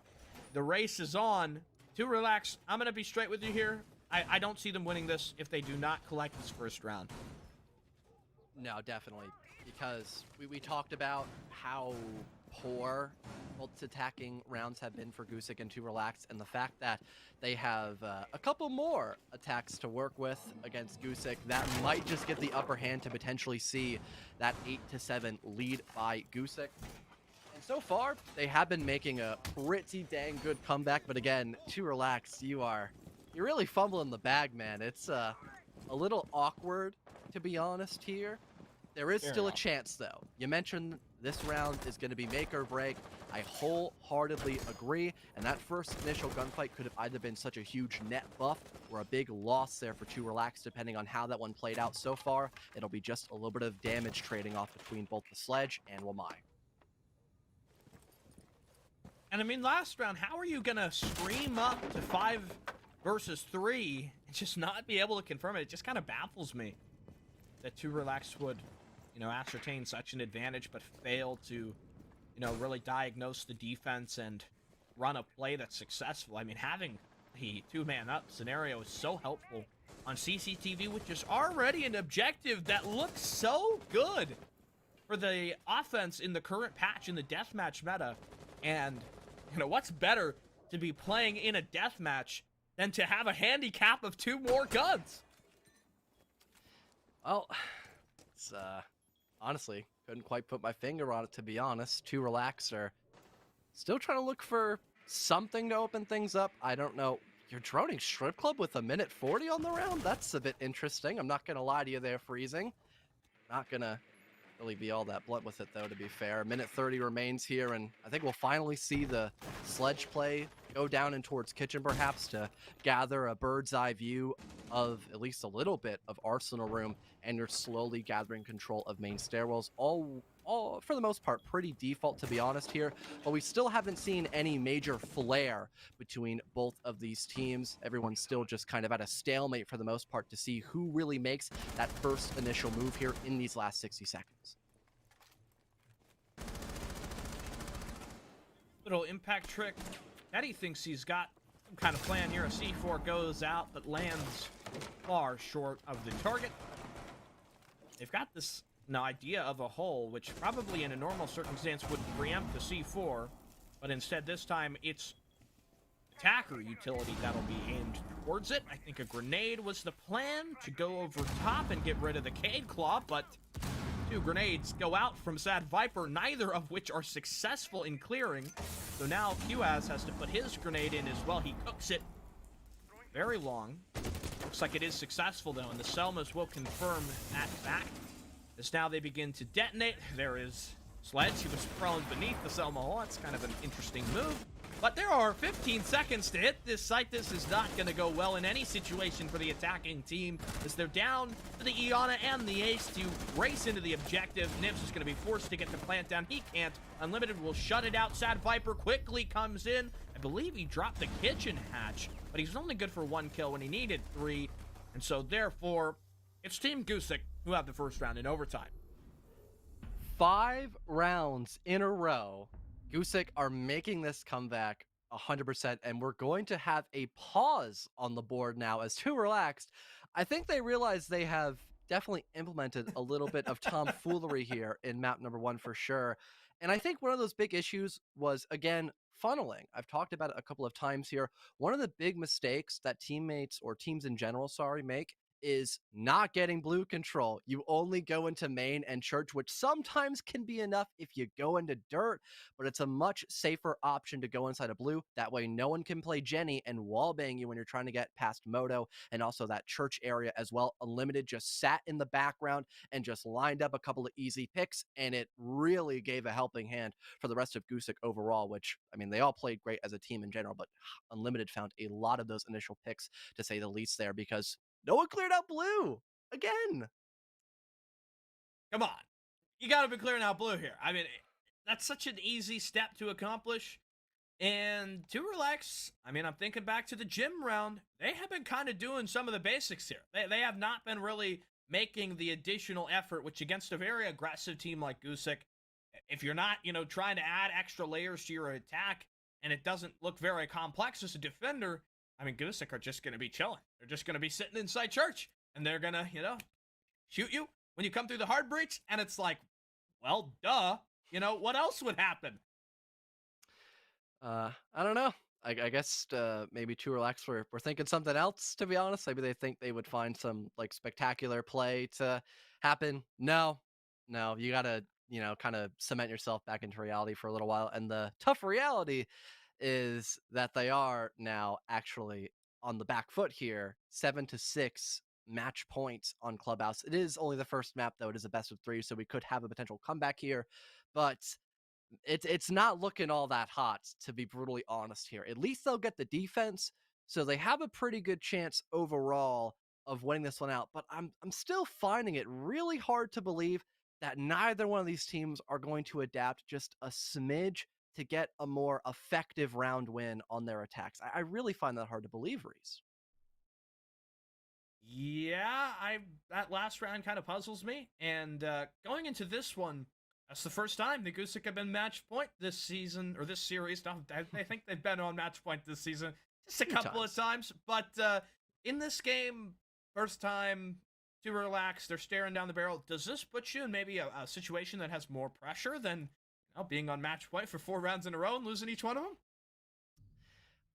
the race is on. 2 Relax, I'm going to be straight with you here. I don't see them winning this if they do not collect this first round. No, definitely. Because we talked about how poor attacking rounds have been for Gusic and 2 Relax, and the fact that they have a couple more attacks to work with against Gusic, that might just get the upper hand to potentially see that 8-7 lead by Gusic. And so far, they have been making a pretty dang good comeback, but again, 2 Relax, you're really fumbling the bag, man. It's a little awkward, to be honest here. There is still a chance, though. You mentioned this round is going to be make or break. I wholeheartedly agree, and that first initial gunfight could have either been such a huge net buff or a big loss there for 2 Relax, depending on how that one played out so far. It'll be just a little bit of damage trading off between both the Sledge and Wamai. And I mean, last round, how are you going to scream up to 5 versus 3 and just not be able to confirm it? It just kind of baffles me that 2 Relax would, ascertain such an advantage, but fail to, really diagnose the defense and run a play that's successful. I mean, having the 2-man up scenario is so helpful on CCTV, which is already an objective that looks so good for the offense in the current patch in the deathmatch meta. And, what's better to be playing in a deathmatch than to have a handicap of 2 more guns? Well, it's, honestly, couldn't quite put my finger on it, to be honest. 2 Relax are still trying to look for something to open things up. I don't know. You're droning Strip Club with 1:40 on the round? That's a bit interesting. I'm not going to lie to you there, Freezing. Not going to really be all that blunt with it, though, to be fair. 1:30 remains here, and I think we'll finally see the Sledge play go down and towards Kitchen, perhaps, to gather a bird's eye view of at least a little bit of Arsenal room, and you're slowly gathering control of main stairwells. All for the most part, pretty default, to be honest here, but we still haven't seen any major flair between both of these teams. Everyone's still just kind of at a stalemate for the most part to see who really makes that first initial move here in these last 60 seconds. Little impact trick. Eddie thinks he's got some kind of plan here. A C4 goes out, but lands far short of the target. They've got this idea of a hole, which probably in a normal circumstance would preempt the C4, but instead this time it's attacker utility that'll be aimed towards it. I think a grenade was the plan to go over top and get rid of the Cade Claw, but 2 grenades go out from Sad Viper, neither of which are successful in clearing. So now QAS has to put his grenade in as well. He cooks it very long. Looks like it is successful, though, and the Selmas will confirm that fact. As now they begin to detonate. There is Sledge. He was prone beneath the Selma hole. That's kind of an interesting move. But there are 15 seconds to hit this site. This is not going to go well in any situation for the attacking team, as they're down to the Iana and the Ace to race into the objective. Nibs is going to be forced to get the plant down. He can't. Unlimited will shut it out. Sad Viper quickly comes in. I believe he dropped the kitchen hatch, but he's only good for 1 kill when he needed 3. And so, therefore, it's Team Gusic who have the first round in overtime. 5 rounds in a row. Gusic are making this comeback 100%, and we're going to have a pause on the board now as 2 Relaxed. I think they realize they have definitely implemented a little bit of tomfoolery here in map number 1 for sure. And I think one of those big issues was, again, funneling. I've talked about it a couple of times here. One of the big mistakes that teammates, or teams in general, make, is not getting blue control. You only go into main and church, which sometimes can be enough if you go into dirt, but it's a much safer option to go inside of blue. That way no one can play Jenny and wallbang you when you're trying to get past Moto, and also that church area as well. Unlimited just sat in the background and just lined up a couple of easy picks, and it really gave a helping hand for the rest of Gusic overall, which, I mean, they all played great as a team in general, but Unlimited found a lot of those initial picks, to say the least, there, because no one cleared out blue again. Come on. You got to be clearing out blue here. I mean, that's such an easy step to accomplish. And to relax, I mean, I'm thinking back to the gym round. They have been kind of doing some of the basics here. They have not been really making the additional effort, which against a very aggressive team like Gusic, if you're not, trying to add extra layers to your attack and it doesn't look very complex as a defender, I mean, Gusic are just going to be chilling. They're just going to be sitting inside church and they're going to, shoot you when you come through the hard breach. And it's like, well, duh. What else would happen? I don't know. I guess maybe Too Relaxed were thinking something else, to be honest. Maybe they think they would find some like spectacular play to happen. No, you gotta, kind of cement yourself back into reality for a little while. And the tough reality is that they are now actually on the back foot here, 7-6 match points on Clubhouse. It is only the first map, though. It is a best of 3, so we could have a potential comeback here, but it's not looking all that hot, to be brutally honest here. At least they'll get the defense, so they have a pretty good chance overall of winning this one out. But I'm still finding it really hard to believe that neither one of these teams are going to adapt just a smidge to get a more effective round win on their attacks. I really find that hard to believe, Reese. Yeah, that last round kind of puzzles me. And going into this one, that's the first time the Gusic have been match point this season, or this series. No, I think they've been on match point this season just a couple of times. But in this game, first time to relax, they're staring down the barrel. Does this put you in maybe a situation that has more pressure than being on match point for 4 rounds in a row and losing each one of them?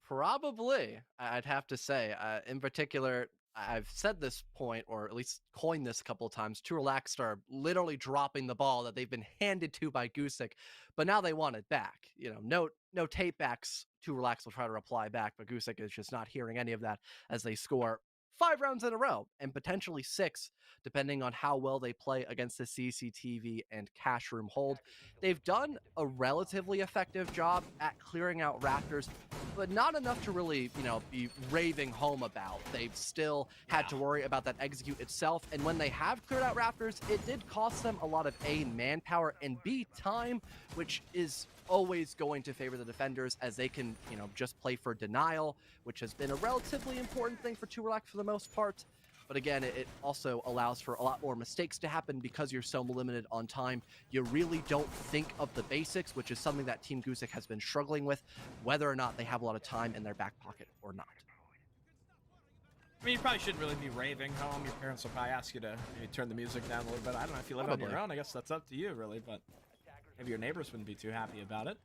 Probably, I'd have to say. In particular, I've said this point, or at least coined this a couple of times. Too Relaxed are literally dropping the ball that they've been handed to by Gusic, but now they want it back. No tape backs. Too Relaxed will try to reply back, but Gusic is just not hearing any of that as they score 5 rounds in a row, and potentially 6, depending on how well they play against the CCTV and cash room hold. They've done a relatively effective job at clearing out Raptors, but not enough to really, be raving home about. They've still had to worry about that execute itself, and when they have cleared out Raptors, it did cost them a lot of A, manpower, and B, time, which is always going to favor the defenders, as they can, just play for denial, which has been a relatively important thing for Too Relaxed for the most part. But again, it also allows for a lot more mistakes to happen because you're so limited on time. You really don't think of the basics, which is something that Team Gusic has been struggling with, whether or not they have a lot of time in their back pocket or not. I mean, you probably shouldn't really be raving home. Your parents will probably ask you to maybe turn the music down a little bit. I don't know if you live on your own. I guess that's up to you, really, but maybe your neighbors wouldn't be too happy about it.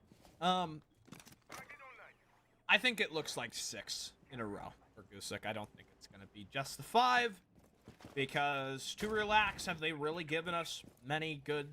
I think it looks like 6 in a row for Gusic. I don't think it's going to be just the 5, because Too Relax, have they really given us many good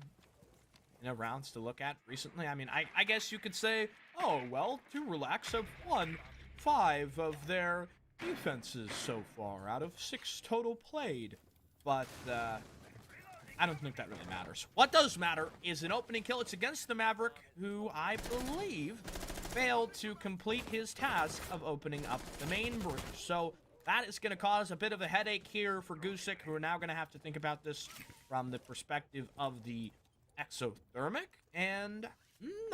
rounds to look at recently? I mean, I guess you could say, oh, well, Too Relax have won 5 of their defenses so far out of 6 total played. But I don't think that really matters. What does matter is an opening kill. It's against the Maverick, who I believe failed to complete his task of opening up the main bridge. So that is going to cause a bit of a headache here for Gusic, who are now going to have to think about this from the perspective of the exothermic. And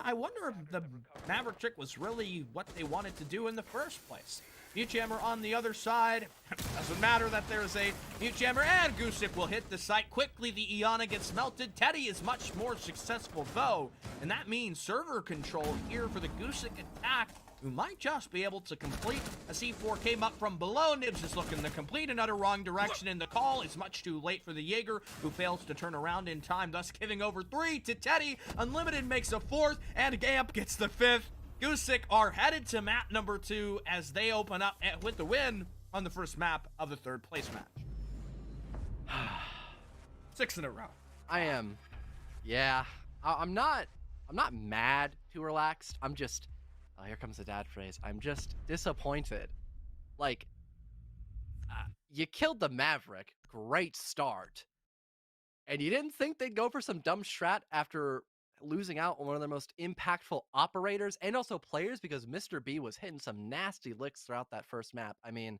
I wonder if the Maverick trick was really what they wanted to do in the first place. Mute Jammer on the other side. Doesn't matter that there's a Mute Jammer, and Gusic will hit the site quickly. The Iana gets melted. Teddy is much more successful, though, and that means server control here for the Gusic attack, who might just be able to complete. A C4 came up from below. Nibs is looking to complete another wrong direction, and the call is much too late for the Jaeger, who fails to turn around in time, thus giving over 3 to Teddy. Unlimited makes a 4th, and Gamp gets the 5th. Gusic are headed to map number 2 as they open up with the win on the first map of the 3rd place match. 6 in a row. I am. Yeah. I'm not mad, too relaxed. I'm just, oh, here comes the dad phrase. I'm just disappointed. Like, you killed the Maverick. Great start. And you didn't think they'd go for some dumb strat after losing out on one of their most impactful operators and also players, because Mr. B was hitting some nasty licks throughout that first map. I mean,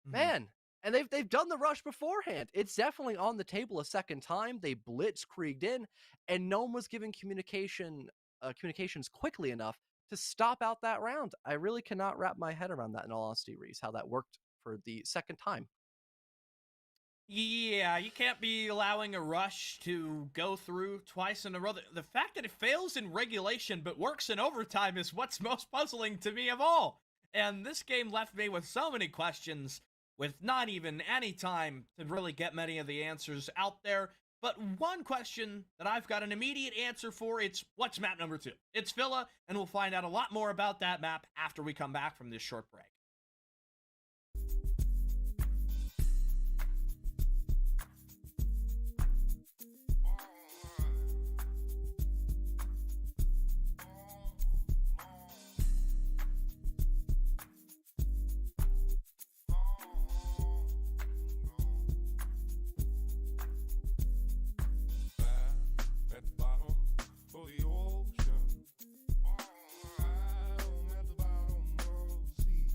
man, and they've done the rush beforehand. It's definitely on the table a second time. They blitzkrieged in, and no one was giving communications quickly enough to stop out that round. I really cannot wrap my head around that, in all honesty, Reese, how that worked for the second time. Yeah, you can't be allowing a rush to go through twice in a row. The fact that it fails in regulation but works in overtime is what's most puzzling to me of all. And this game left me with so many questions, with not even any time to really get many of the answers out there. But one question that I've got an immediate answer for, it's what's map number 2? It's Villa, and we'll find out a lot more about that map after we come back from this short break. At the bottom of the ocean. I'm at the bottom of the sea.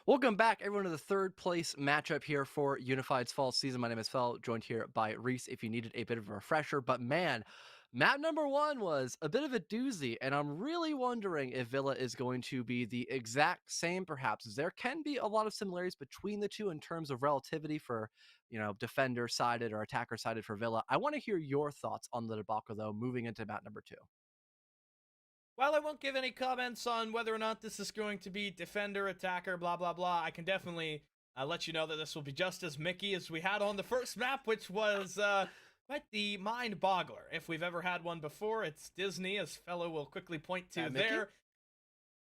Welcome back, everyone, to the third place matchup here for Unified's fall season. My name is Fel, joined here by Reese if you needed a bit of a refresher. But man, map number one was a bit of a doozy, and I'm really wondering if Villa is going to be the exact same, perhaps. There can be a lot of similarities between the two in terms of relativity for, defender-sided or attacker-sided for Villa. I want to hear your thoughts on the debacle, though, moving into map number two. While I won't give any comments on whether or not this is going to be defender, attacker, blah, blah, blah, I can definitely let you know that this will be just as Mickey as we had on the first map, which was quite the mind boggler. If we've ever had one before, it's Disney, as Fellow will quickly point to there.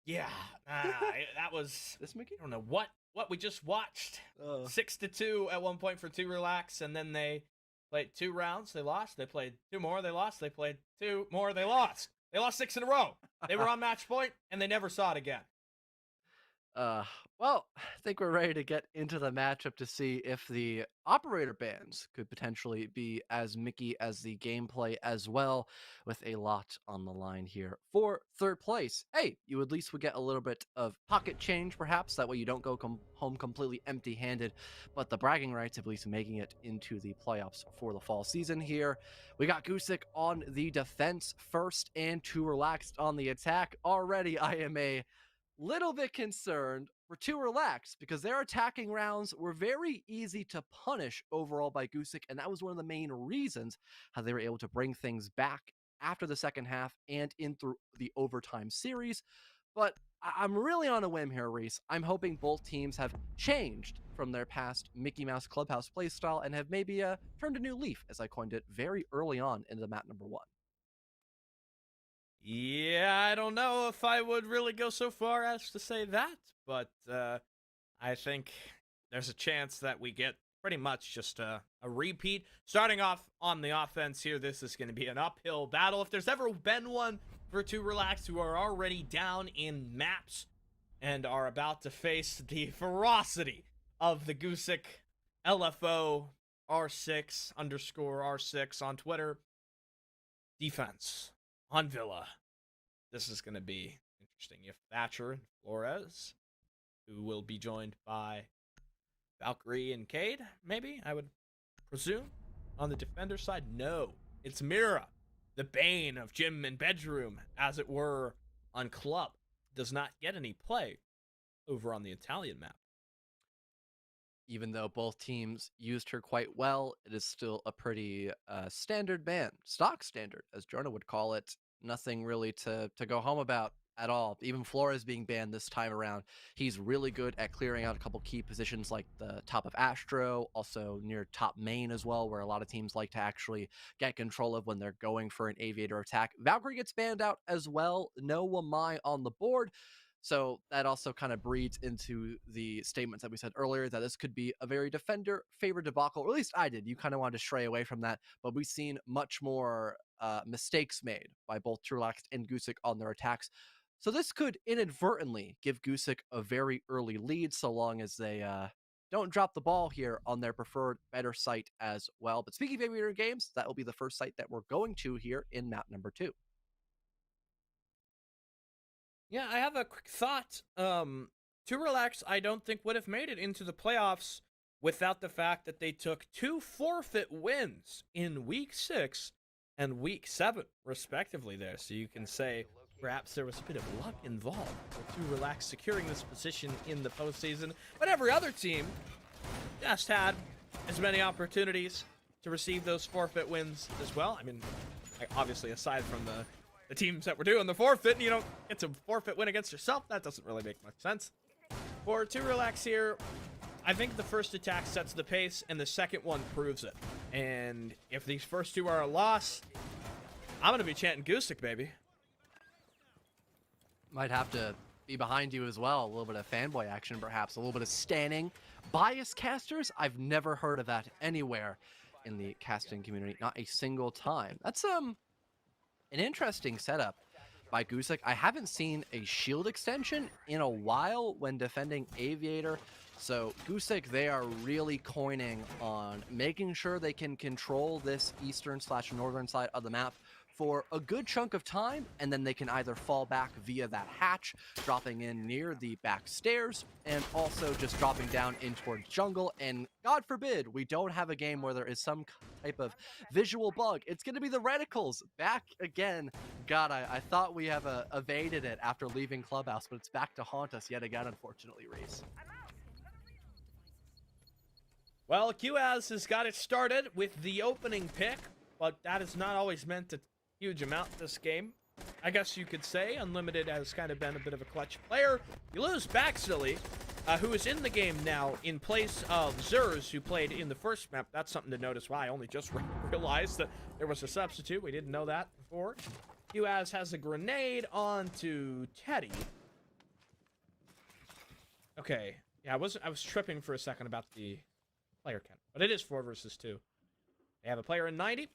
Yeah, that was this Mickey? I don't know what we just watched. 6-2 at one point for 2 Relax, and then they played 2 rounds, they lost. They played 2 more, they lost. They played 2 more, they lost. They lost 6 in a row. They were on match point, and they never saw it again. Well, I think we're ready to get into the matchup to see if the operator bans could potentially be as Mickey as the gameplay as well, with a lot on the line here for third place. Hey, you at least would get a little bit of pocket change, perhaps. That way you don't go home completely empty-handed, but the bragging rights of at least making it into the playoffs for the fall season here. We got Gusic on the defense first and 2 Relaxed on the attack. Already I am a little bit concerned for 2 Relaxed because their attacking rounds were very easy to punish overall by Gusic, and that was one of the main reasons how they were able to bring things back after the second half and in through the overtime series. But I'm really on a whim here, Reese. I'm hoping both teams have changed from their past Mickey Mouse Clubhouse playstyle and have maybe turned a new leaf, as I coined it, very early on into the map number 1. Yeah, I don't know if I would really go so far as to say that, but I think there's a chance that we get pretty much just a repeat. Starting off on the offense here, this is going to be an uphill battle. If there's ever been one for 2 Relaxed, who are already down in maps and are about to face the ferocity of the Gusic LFO R6 _ R6 on Twitter. Defense on Villa. This is going to be interesting. If Thatcher and Flores, who will be joined by Valkyrie and Cade, maybe, I would presume. On the defender side, no. It's Mira, the bane of gym and bedroom, as it were, on club. Does not get any play over on the Italian map. Even though both teams used her quite well, it is still a pretty standard ban. Stock standard, as Jonah would call it. Nothing really to go home about at all. Even Flores being banned this time around, he's really good at clearing out a couple key positions like the top of Astro, also near top main as well, where a lot of teams like to actually get control of when they're going for an aviator attack. Valkyrie gets banned out as well. No Wamai on the board. So that also kind of breeds into the statements that we said earlier that this could be a very defender-favored debacle, or at least I did. You kind of wanted to stray away from that, but we've seen much more mistakes made by both 2 Relaxed and Gusic on their attacks. So this could inadvertently give Gusic a very early lead, so long as they don't drop the ball here on their preferred better site as well. But speaking of aviator games, that will be the first site that we're going to here in map number 2. Yeah, I have a quick thought. 2 Relax, I don't think would have made it into the playoffs without the fact that they took 2 forfeit wins in week 6 and week 7, respectively there. So you can say perhaps there was a bit of luck involved with 2 Relax securing this position in the postseason. But every other team just had as many opportunities to receive those forfeit wins as well. I mean, obviously, aside from the teams that were doing the forfeit, and you don't get to forfeit win against yourself. That doesn't really make much sense. For 2 Relax here, I think the first attack sets the pace, and the second one proves it. And if these first 2 are a loss, I'm going to be chanting Gusic, baby. Might have to be behind you as well. A little bit of fanboy action, perhaps. A little bit of standing. Bias casters? I've never heard of that anywhere in the casting community. Not a single time. That's, an interesting setup by Gusic. I haven't seen a shield extension in a while when defending Aviator. So Gusic, they are really coining on making sure they can control this eastern/northern side of the map for a good chunk of time, and then they can either fall back via that hatch, dropping in near the back stairs, and also just dropping down in towards jungle. And God forbid we don't have a game where there is some type of visual bug. It's going to be the reticles back again. God, I thought we have evaded it after leaving Clubhouse, but it's back to haunt us yet again, unfortunately, Reese. Well, QAS has got it started with the opening pick, but that has not always meant a huge amount this game. I guess you could say Unlimited has kind of been a bit of a clutch player. You lose Baxilly, who is in the game now in place of Zers, who played in the first map. That's something to notice. Why I only just realized that there was a substitute. We didn't know that before. QAS has a grenade onto Teddy. Okay. Yeah, I was tripping for a second about the player count, but it is 4 versus 2. They have a player in 90.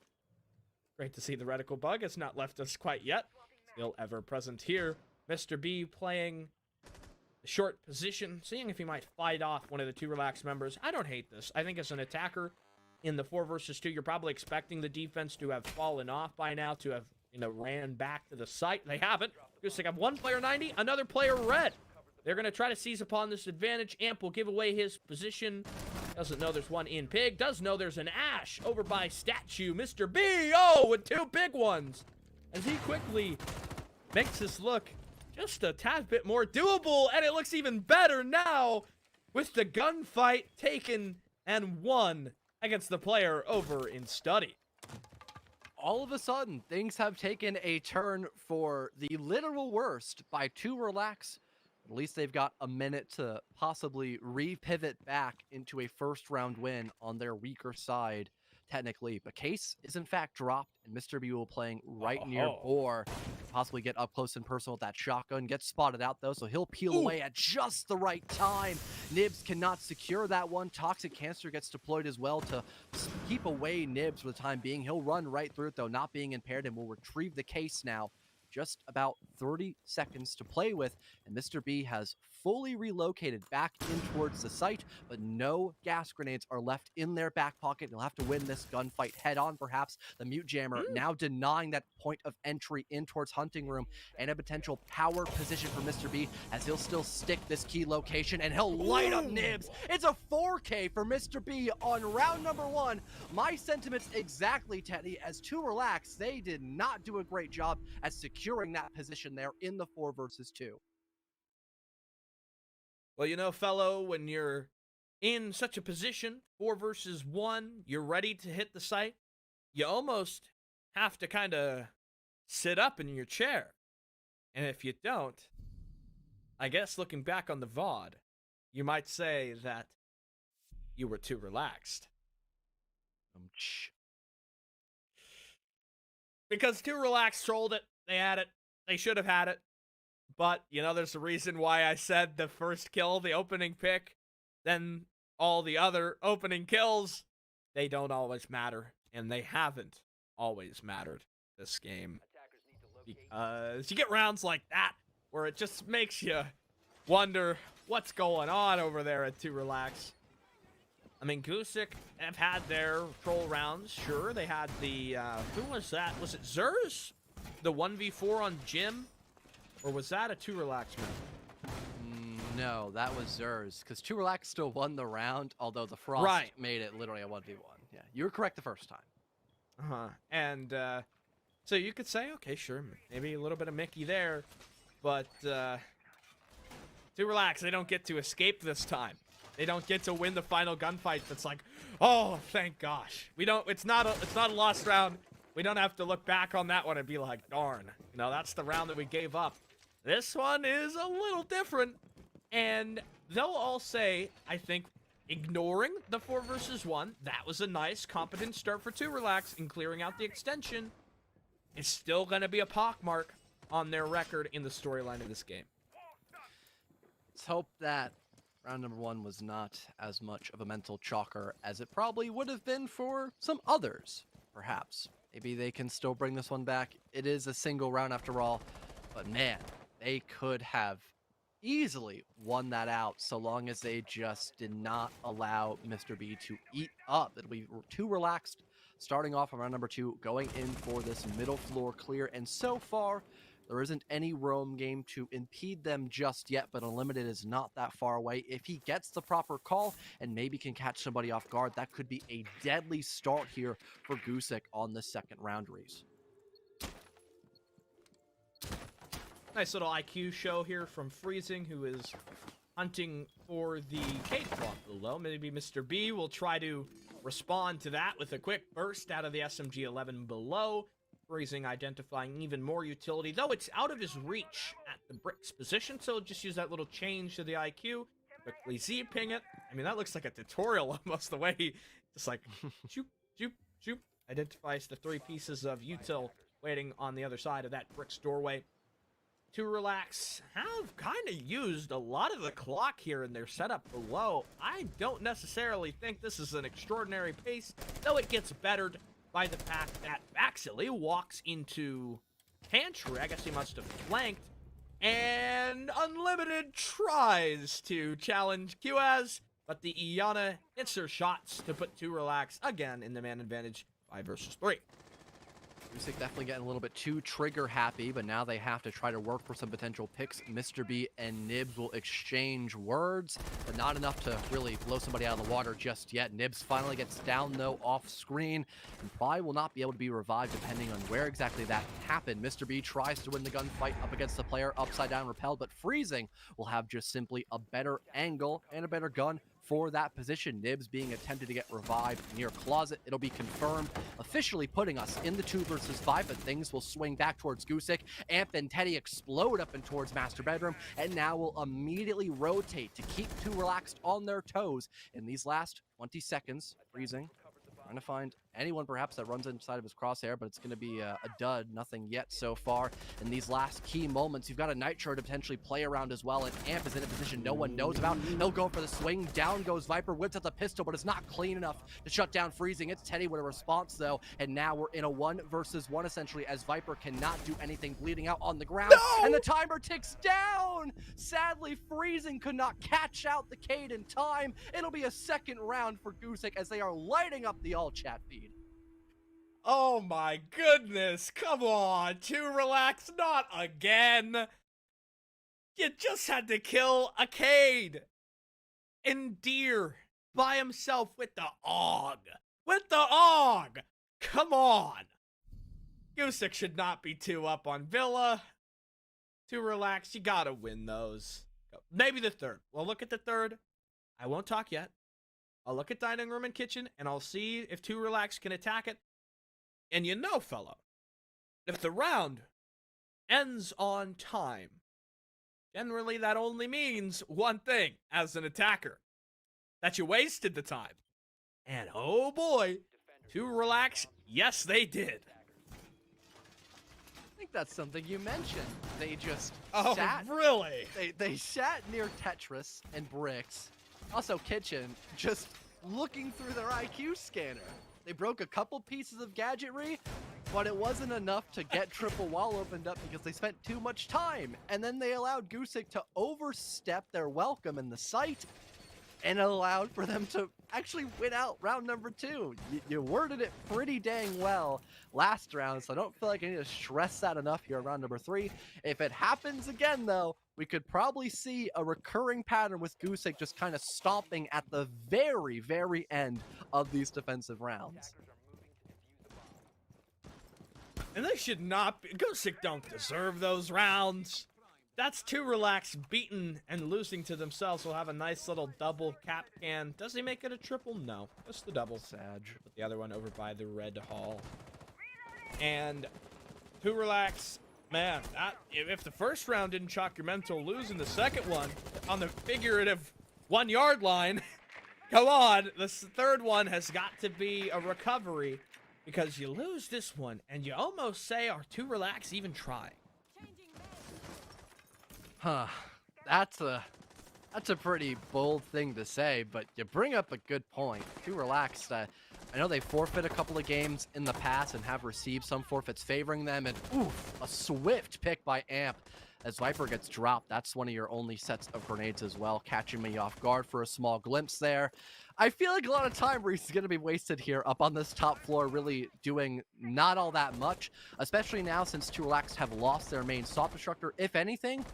Great to see the reticle bug has not left us quite yet. Still ever present here. Mr. B playing the short position, seeing if he might fight off one of the 2 relaxed members. I don't hate this. I think as an attacker in the 4 versus 2, you're probably expecting the defense to have fallen off by now, to have, ran back to the site. They haven't. Gusic have 1 player 90, another player red. They're going to try to seize upon this advantage. Amp will give away his position. Doesn't know there's one in Pig. Does know there's an Ash over by Statue. Mr. B, with 2 big ones. As he quickly makes this look just a tad bit more doable. And it looks even better now with the gunfight taken and won against the player over in Study. All of a sudden, things have taken a turn for the literal worst by 2 relax. At least they've got a minute to possibly re-pivot back into a first-round win on their weaker side, technically. But Case is, in fact, dropped, and Mr. B will playing right near Boar. Possibly get up close and personal with that shotgun. Gets spotted out, though, so he'll peel away at just the right time. Nibs cannot secure that one. Toxic Cancer gets deployed as well to keep away Nibs for the time being. He'll run right through it, though, not being impaired, and will retrieve the Case now. Just about 30 seconds to play with, and Mr. B has fully relocated back in towards the site, but no gas grenades are left in their back pocket. He'll have to win this gunfight head on, perhaps. The Mute Jammer now denying that point of entry in towards Hunting Room, and a potential power position for Mr. B, as he'll still stick this key location, and he'll light up Nibs. It's a 4K for Mr. B on round number 1. My sentiments exactly, Teddy, as 2 relax, they did not do a great job at securing that position there in the 4 versus 2. Well, fellow, when you're in such a position, 4 versus 1, you're ready to hit the site, you almost have to kind of sit up in your chair. And if you don't, I guess looking back on the VOD, you might say that you were too relaxed. Because 2 relaxed trolled it. They had it. They should have had it. But, there's a reason why I said the first kill, the opening pick, then all the other opening kills, they don't always matter. And they haven't always mattered this game. Because you get rounds like that, where it just makes you wonder what's going on over there at 2 relax. I mean, Gusic have had their troll rounds, sure. They had the, who was that? Was it Zers? The 1v4 on Jim? Or was that a 2 relax map? No, that was Zers, because 2 relax still won the round, although the Frost made it literally a 1v1. Yeah, you were correct the first time. And, so you could say, okay, sure, maybe a little bit of Mickey there, but, 2 relax, they don't get to escape this time. They don't get to win the final gunfight that's like, oh, thank gosh. It's not a lost round. We don't have to look back on that one and be like, darn, that's the round that we gave up. This one is a little different, and they'll all say, I think, ignoring the 4 versus 1, that was a nice, competent start for 2 relax, and clearing out the extension is still going to be a pockmark on their record in the storyline of this game. Let's hope that round number 1 was not as much of a mental chalker as it probably would have been for some others, perhaps. Maybe they can still bring this one back. It is a single round after all, but man, they could have easily won that out so long as they just did not allow Mr. B to eat up. It'll be 2 relaxed starting off on round number 2, going in for this middle floor clear. And so far, there isn't any roam game to impede them just yet, but Unlimited is not that far away. If he gets the proper call and maybe can catch somebody off guard, that could be a deadly start here for Gusic on the second round, Reese. Nice little IQ show here from Freezing, who is hunting for the Cade clock below. Maybe Mr. B will try to respond to that with a quick burst out of the SMG-11 below. Freezing identifying even more utility, though it's out of his reach at the bricks position, so just use that little change to the IQ. Quickly Z-ping it. I mean, that looks like a tutorial almost, the way he just like, shoop, shoop, shoop, identifies the 3 pieces of util waiting on the other side of that bricks doorway. To Relax have kind of used a lot of the clock here in their setup below. I don't necessarily think this is an extraordinary pace, though it gets bettered by the fact that Baxley walks into pantry. I guess he must have flanked, and Unlimited tries to challenge QAS, but the Iana hits her shots to put To Relax again in the man advantage 5 versus 3. Gusic definitely getting a little bit too trigger happy, but now they have to try to work for some potential picks. Mr. B and Nibs will exchange words, but not enough to really blow somebody out of the water just yet. Nibs finally gets down, though, off screen, and probably will not be able to be revived depending on where exactly that happened. Mr. B tries to win the gunfight up against the player, upside down repelled, but Freezing will have just simply a better angle and a better gun for that position. Nibs being attempted to get revived near closet. It'll be confirmed, officially putting us in the 2 versus 5, but things will swing back towards Gusic. Amp and Teddy explode up and towards master bedroom, and now will immediately rotate to keep Too Relaxed on their toes in these last 20 seconds. Freezing, trying to find anyone perhaps that runs inside of his crosshair, but it's going to be a dud. Nothing yet so far in these last key moments. You've got a Nitro to potentially play around as well, and Amp is in a position no one knows about. He'll go for the swing. Down goes Viper, whips out the pistol, but it's not clean enough to shut down Freezing. It's Teddy with a response, though, and now we're in a 1 versus 1 essentially, as Viper cannot do anything, bleeding out on the ground. No! And the timer ticks down. Sadly, Freezing could not catch out the Cade in time. It'll be a second round for Gusic as they are lighting up the all chat feed. Oh my goodness, come on, To Relax, not again. You just had to kill a Cade. Endear by himself with the AUG. With the AUG! Come on. Gusic should not be 2 up on Villa. To Relax, you gotta win those. Maybe the 3rd. We'll look at the 3rd. I won't talk yet. I'll look at dining room and kitchen, and I'll see if To Relax can attack it. And you know, fellow, if the round ends on time, generally that only means one thing as an attacker, that you wasted the time. And oh boy, To Relax, yes they did. I think that's something you mentioned. They just sat. Really? They sat near Tetris and bricks, also kitchen, just looking through their IQ scanner. They broke a couple pieces of gadgetry, but it wasn't enough to get triple wall opened up because they spent too much time. And then they allowed Gusic to overstep their welcome in the site, and it allowed for them to actually win out round number 2. You worded it pretty dang well last round, so I don't feel like I need to stress that enough here in round number 3. If it happens again, though, we could probably see a recurring pattern with Gusic just kind of stomping at the very, very end of these defensive rounds. And they should not be. Gusic don't deserve those rounds. That's To Relax beaten and losing to themselves. Will have a nice little double cap can. Does he make it a triple? No, just the double. Sag. Put the other one over by the red hall. And To Relax, man, if the first round didn't shock your mental, losing the second one on the figurative 1 yard line, come on, this 3rd one has got to be a recovery, because you lose this one and you almost say, are To Relax even trying? Huh, that's a pretty bold thing to say, but you bring up a good point. To Relax, I know they forfeit a couple of games in the past and have received some forfeits favoring them, and oof, a swift pick by Amp as Viper gets dropped. That's one of your only sets of grenades as well, catching me off guard for a small glimpse there. I feel like a lot of time Reese is going to be wasted here up on this top floor, really doing not all that much, especially now since 2Relax have lost their main Stop Destructor. If anything,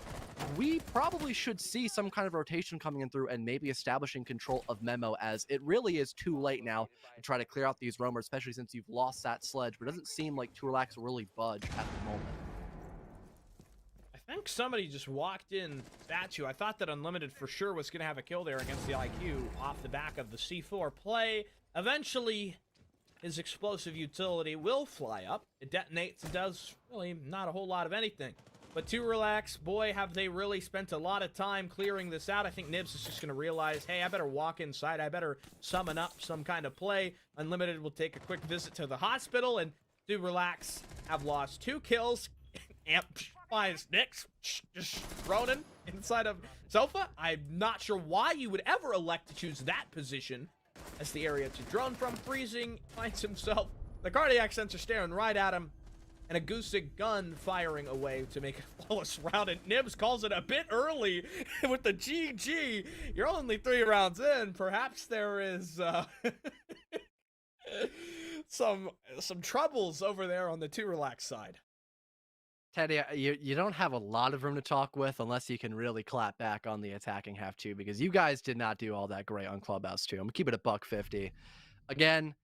we probably should see some kind of rotation coming in through and maybe establishing control of Memo, as it really is too late now to try to clear out these roamers, especially since you've lost that sledge. But it doesn't seem like 2Relax will really budge at the moment. I think somebody just walked in Statue. I thought that Unlimited for sure was going to have a kill there against the IQ off the back of the C4 play. Eventually, his explosive utility will fly up. It detonates and does really not a whole lot of anything. But 2Relax, boy, have they really spent a lot of time clearing this out. I think Nibs is just going to realize, hey, I better walk inside. I better summon up some kind of play. Unlimited will take a quick visit to the hospital, and 2Relax have lost 2 kills. Amp by his Nyx, just Ronin inside of Sofa. I'm not sure why you would ever elect to choose that position as the area to drone from. Freezing finds himself, the cardiac sensor staring right at him, and a Gusic gun firing away to make a flawless round, and Nibs calls it a bit early with the GG. You're only 3 rounds in. Perhaps there is some troubles over there on the 2Relax side. Teddy, you don't have a lot of room to talk with unless you can really clap back on the attacking half too, because you guys did not do all that great on Clubhouse too. I'm gonna keep it a $150. Again,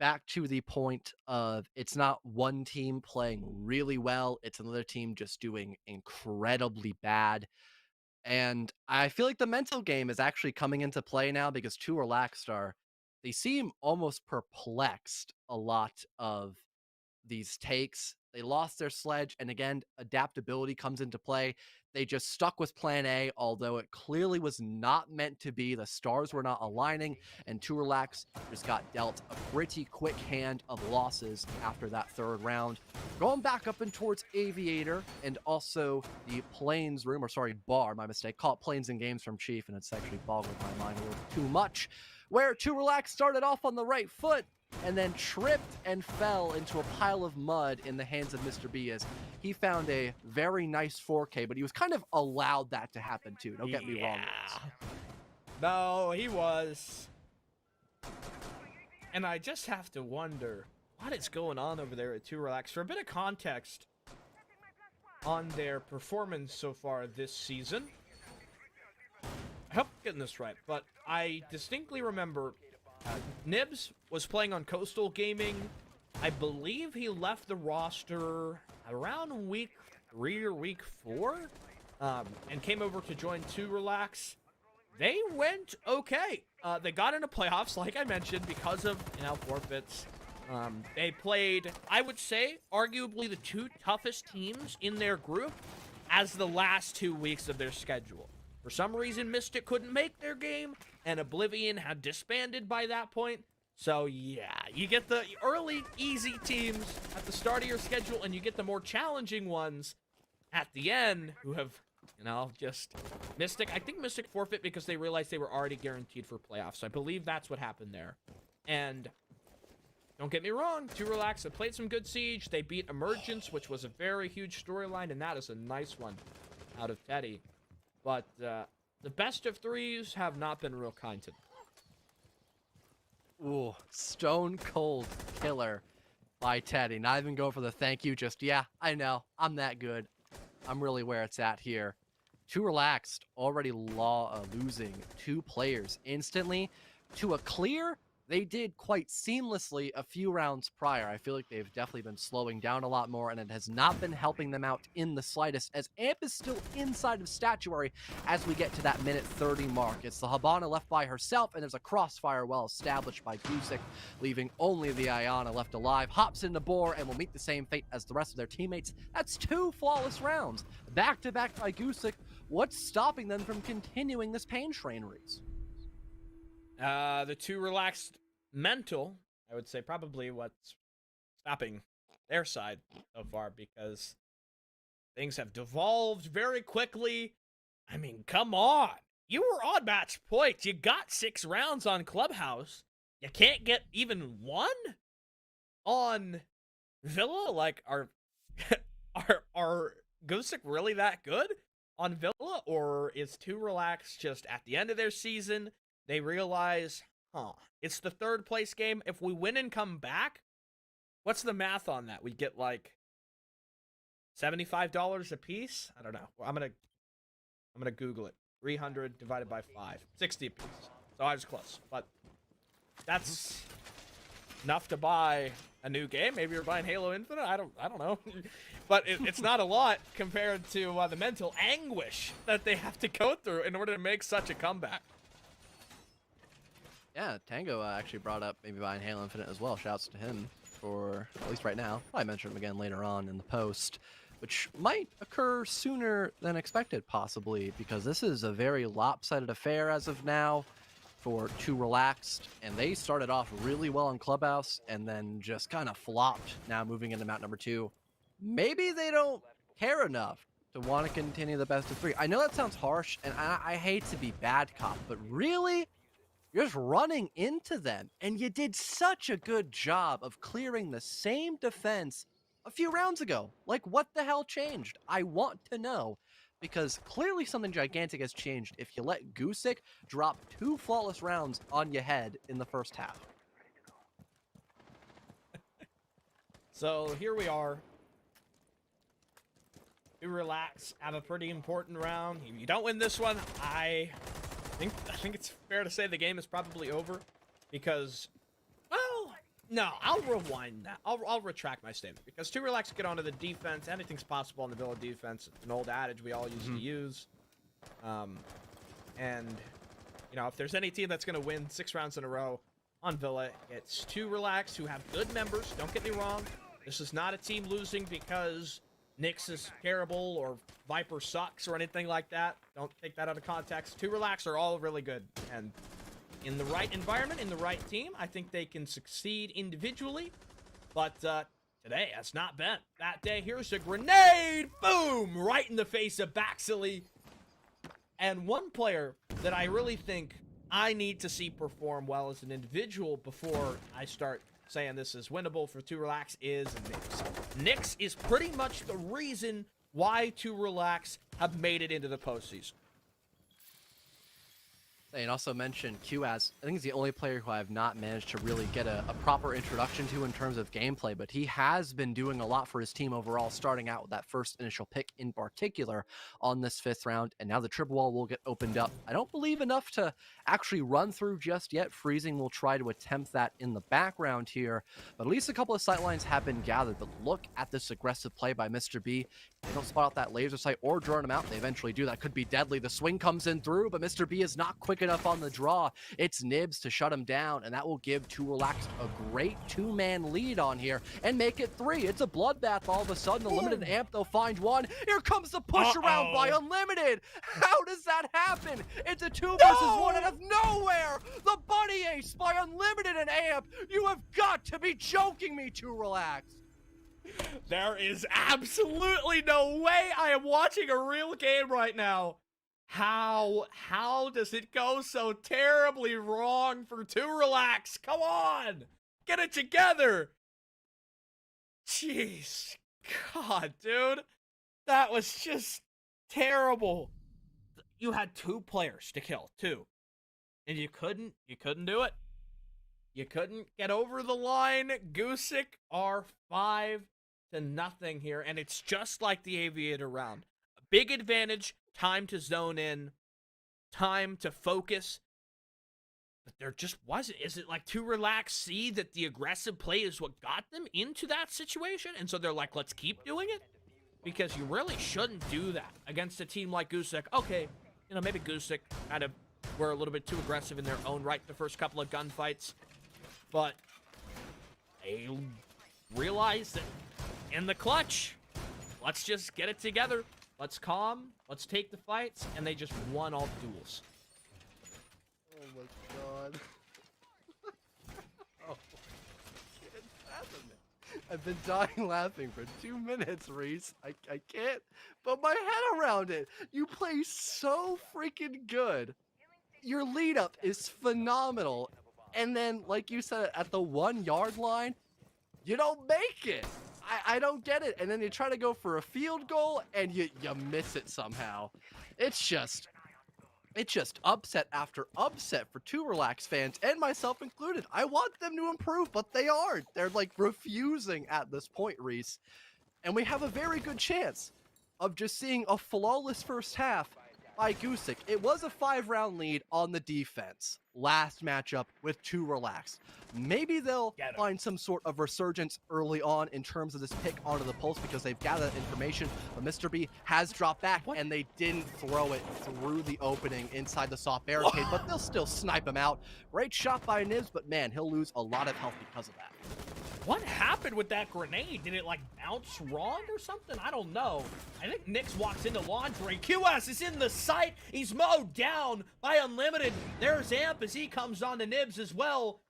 back to the point of it's not one team playing really well, it's another team just doing incredibly bad. And I feel like the mental game is actually coming into play now, because 2Relax they seem almost perplexed a lot of these takes. They lost their sledge, and again, adaptability comes into play. They just stuck with plan A, although it clearly was not meant to be. The stars were not aligning, and 2Relax just got dealt a pretty quick hand of losses after that 3rd round. Going back up and towards Aviator, and also the Plains room, or sorry, bar, my mistake. Call it Plains and Games from Chief, and it's actually boggled my mind a little too much. Where 2Relax started off on the right foot, and then tripped and fell into a pile of mud in the hands of Mr. B, as he found a very nice 4K, but he was kind of allowed that to happen too. Don't get me wrong. No, he was. And I just have to wonder what is going on over there at 2Relax. For a bit of context on their performance so far this season, I hope I'm getting this right, but I distinctly remember Nibs was playing on Coastal Gaming. I believe he left the roster around week 3 or week 4, and came over to join 2Relax. They went okay. They got into playoffs, like I mentioned, because of, forfeits. They played, I would say, arguably the 2 toughest teams in their group as the last 2 weeks of their schedule. For some reason, Mystic couldn't make their game, and Oblivion had disbanded by that point. So, yeah, you get the early, easy teams at the start of your schedule, and you get the more challenging ones at the end, who have, just Mystic. I think Mystic forfeit because they realized they were already guaranteed for playoffs. So I believe that's what happened there. And don't get me wrong, 2Relax have played some good Siege. They beat Emergence, which was a very huge storyline, and that is a nice one out of Teddy. But the best of 3s have not been real kind to them. Ooh, stone cold killer by Teddy. Not even going for the thank you, just, yeah, I know, I'm that good. I'm really where it's at here. 2Relax already losing 2 players instantly to a clear. They did quite seamlessly a few rounds prior. I feel like they've definitely been slowing down a lot more, and it has not been helping them out in the slightest, as Amp is still inside of Statuary as we get to that minute 30 mark. It's the Habana left by herself, and there's a crossfire well established by Gusic, leaving only the Iana left alive. Hops into Boar and will meet the same fate as the rest of their teammates. That's 2 flawless rounds, back-to-back by Gusic. What's stopping them from continuing this pain train, Reese? The 2Relax mental, I would say, probably what's stopping their side so far, because things have devolved very quickly. I mean, come on. You were on match point. You got 6 rounds on Clubhouse. You can't get even 1 on Villa? Like, are Gusic really that good on Villa? Or is 2Relax just at the end of their season? They realize Huh. It's the third place game. If we win and come back, what's the math on that? We get like $75 a piece? I don't know. I'm gonna Google it. 300 divided by 5. 60 a piece. So I was close. But that's enough to buy a new game. Maybe you're buying Halo Infinite. I don't know. But it's not a lot compared to the mental anguish that they have to go through in order to make such a comeback. Yeah, Tango actually brought up maybe buying Halo Infinite as well. Shouts to him for, at least right now. I mention him again later on in the post, which might occur sooner than expected, possibly, because this is a very lopsided affair as of now for Too Relaxed, and they started off really well in Clubhouse and then just kind of flopped now moving into map number 2. Maybe they don't care enough to want to continue the best of 3. I know that sounds harsh, and I hate to be bad cop, but really? You're just running into them, and you did such a good job of clearing the same defense a few rounds ago. Like, what the hell changed? I want to know, because clearly something gigantic has changed if you let Gusic drop 2 flawless rounds on your head in the first half. So here we are. You relax, have a pretty important round. If you don't win this one, I think it's fair to say the game is probably over, because, well, no, I'll rewind that. I'll retract my statement, because Too Relaxed get onto the defense. Anything's possible on the Villa defense. It's an old adage we all used to use. And, you know, if there's any team that's going to win 6 rounds in a row on Villa, it's Too Relaxed, who have good members. Don't get me wrong. This is not a team losing because Nyx is terrible or Viper sucks or anything like that. Don't take that out of context. Too Relaxed are all really good. And in the right environment, in the right team, I think they can succeed individually. But today has not been that day. Here's a grenade. Boom! Right in the face of Baxley. And one player that I really think I need to see perform well as an individual before I start saying this is winnable for Too Relax is Nyx. Nyx is pretty much the reason why Too Relax have made it into the postseason. And also mention Q as, I think he's the only player who I have not managed to really get a proper introduction to in terms of gameplay, but he has been doing a lot for his team overall, starting out with that first initial pick in particular on this 5th round, and now the triple wall will get opened up. I don't believe enough to actually run through just yet. Freezing will try to attempt that in the background here, but at least a couple of sight lines have been gathered. But look at this aggressive play by Mr. B. They don't spot out that laser sight or drone him out. They eventually do. That could be deadly. The swing comes in through, but Mr. B is not quick enough on the draw. It's Nibs to shut him down, and that will give Too Relaxed a great 2-man lead on here and make it 3. It's a bloodbath all of a sudden. The limited amp, they'll find one. Here comes the push around by Unlimited. How does that happen? It's a 2 versus 1 out of nowhere. The bunny ace by Unlimited and amp. You have got to be joking me, Too Relaxed. There is absolutely no way I am watching a real game right now. How does it go so terribly wrong for Too Relax? Come on, get it together. Jeez, God, dude, that was just terrible. You had 2 players to kill, 2, and you couldn't do it. You couldn't get over the line. Gusic are 5-0 here, and it's just like the Aviator round. A big advantage, time to zone in, time to focus. But there just wasn't. Is it like Too Relaxed see that the aggressive play is what got them into that situation? And so they're like, let's keep doing it? Because you really shouldn't do that against a team like Gusic. Okay, you know, maybe Gusic kind of were a little bit too aggressive in their own right the first couple of gunfights. But they realized that in the clutch, let's just get it together. Let's calm. Let's take the fights. And they just won all the duels. Oh my god. Oh, I can't fathom it. I've been dying laughing for 2 minutes, Reese. I can't put my head around it. You play so freaking good. Your lead up is phenomenal. And then, like you said, at the 1-yard line, you don't make it. I don't get it. And then you try to go for a field goal, and you miss it somehow. It's It's just upset after upset for 2Relax fans, and myself included. I want them to improve, but they aren't. They're like refusing at this point, Reese. And we have a very good chance of just seeing a flawless first half by Gusic. It was a 5-round lead on the defense last matchup with 2Relax. Maybe they'll find some sort of resurgence early on in terms of this pick onto the pulse because they've gathered information, but Mr. B has dropped back and they didn't throw it through the opening inside the soft barricade, but they'll still snipe him out. Great shot by Nibs, but man, he'll lose a lot of health because of that. What happened with that grenade? Did it like bounce wrong or something? I don't know. I think Nyx walks into laundry. QS is in the sight. He's mowed down by Unlimited. There's Amp as he comes on to Nibs as well.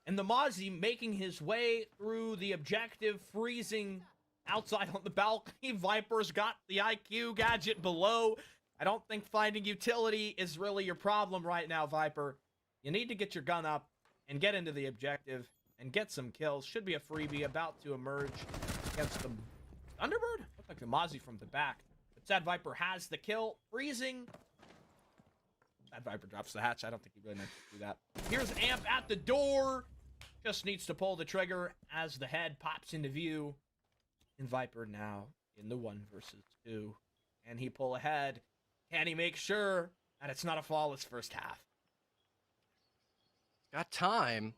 And the Mozzie making his way through the objective, freezing outside on the balcony. Viper's got the IQ gadget below. I don't think finding utility is really your problem right now, Viper. You need to get your gun up and get into the objective and get some kills. Should be a freebie about to emerge against the Thunderbird? Looked like the Mozzie from the back. But Sad Viper has the kill. Freezing. Sad Viper drops the hatch. I don't think he really meant to do that. Here's Amp at the door. Just needs to pull the trigger as the head pops into view. And Viper now in the 1 versus 2. Can he pull ahead? Can he make sure that it's not a flawless first half? Got time.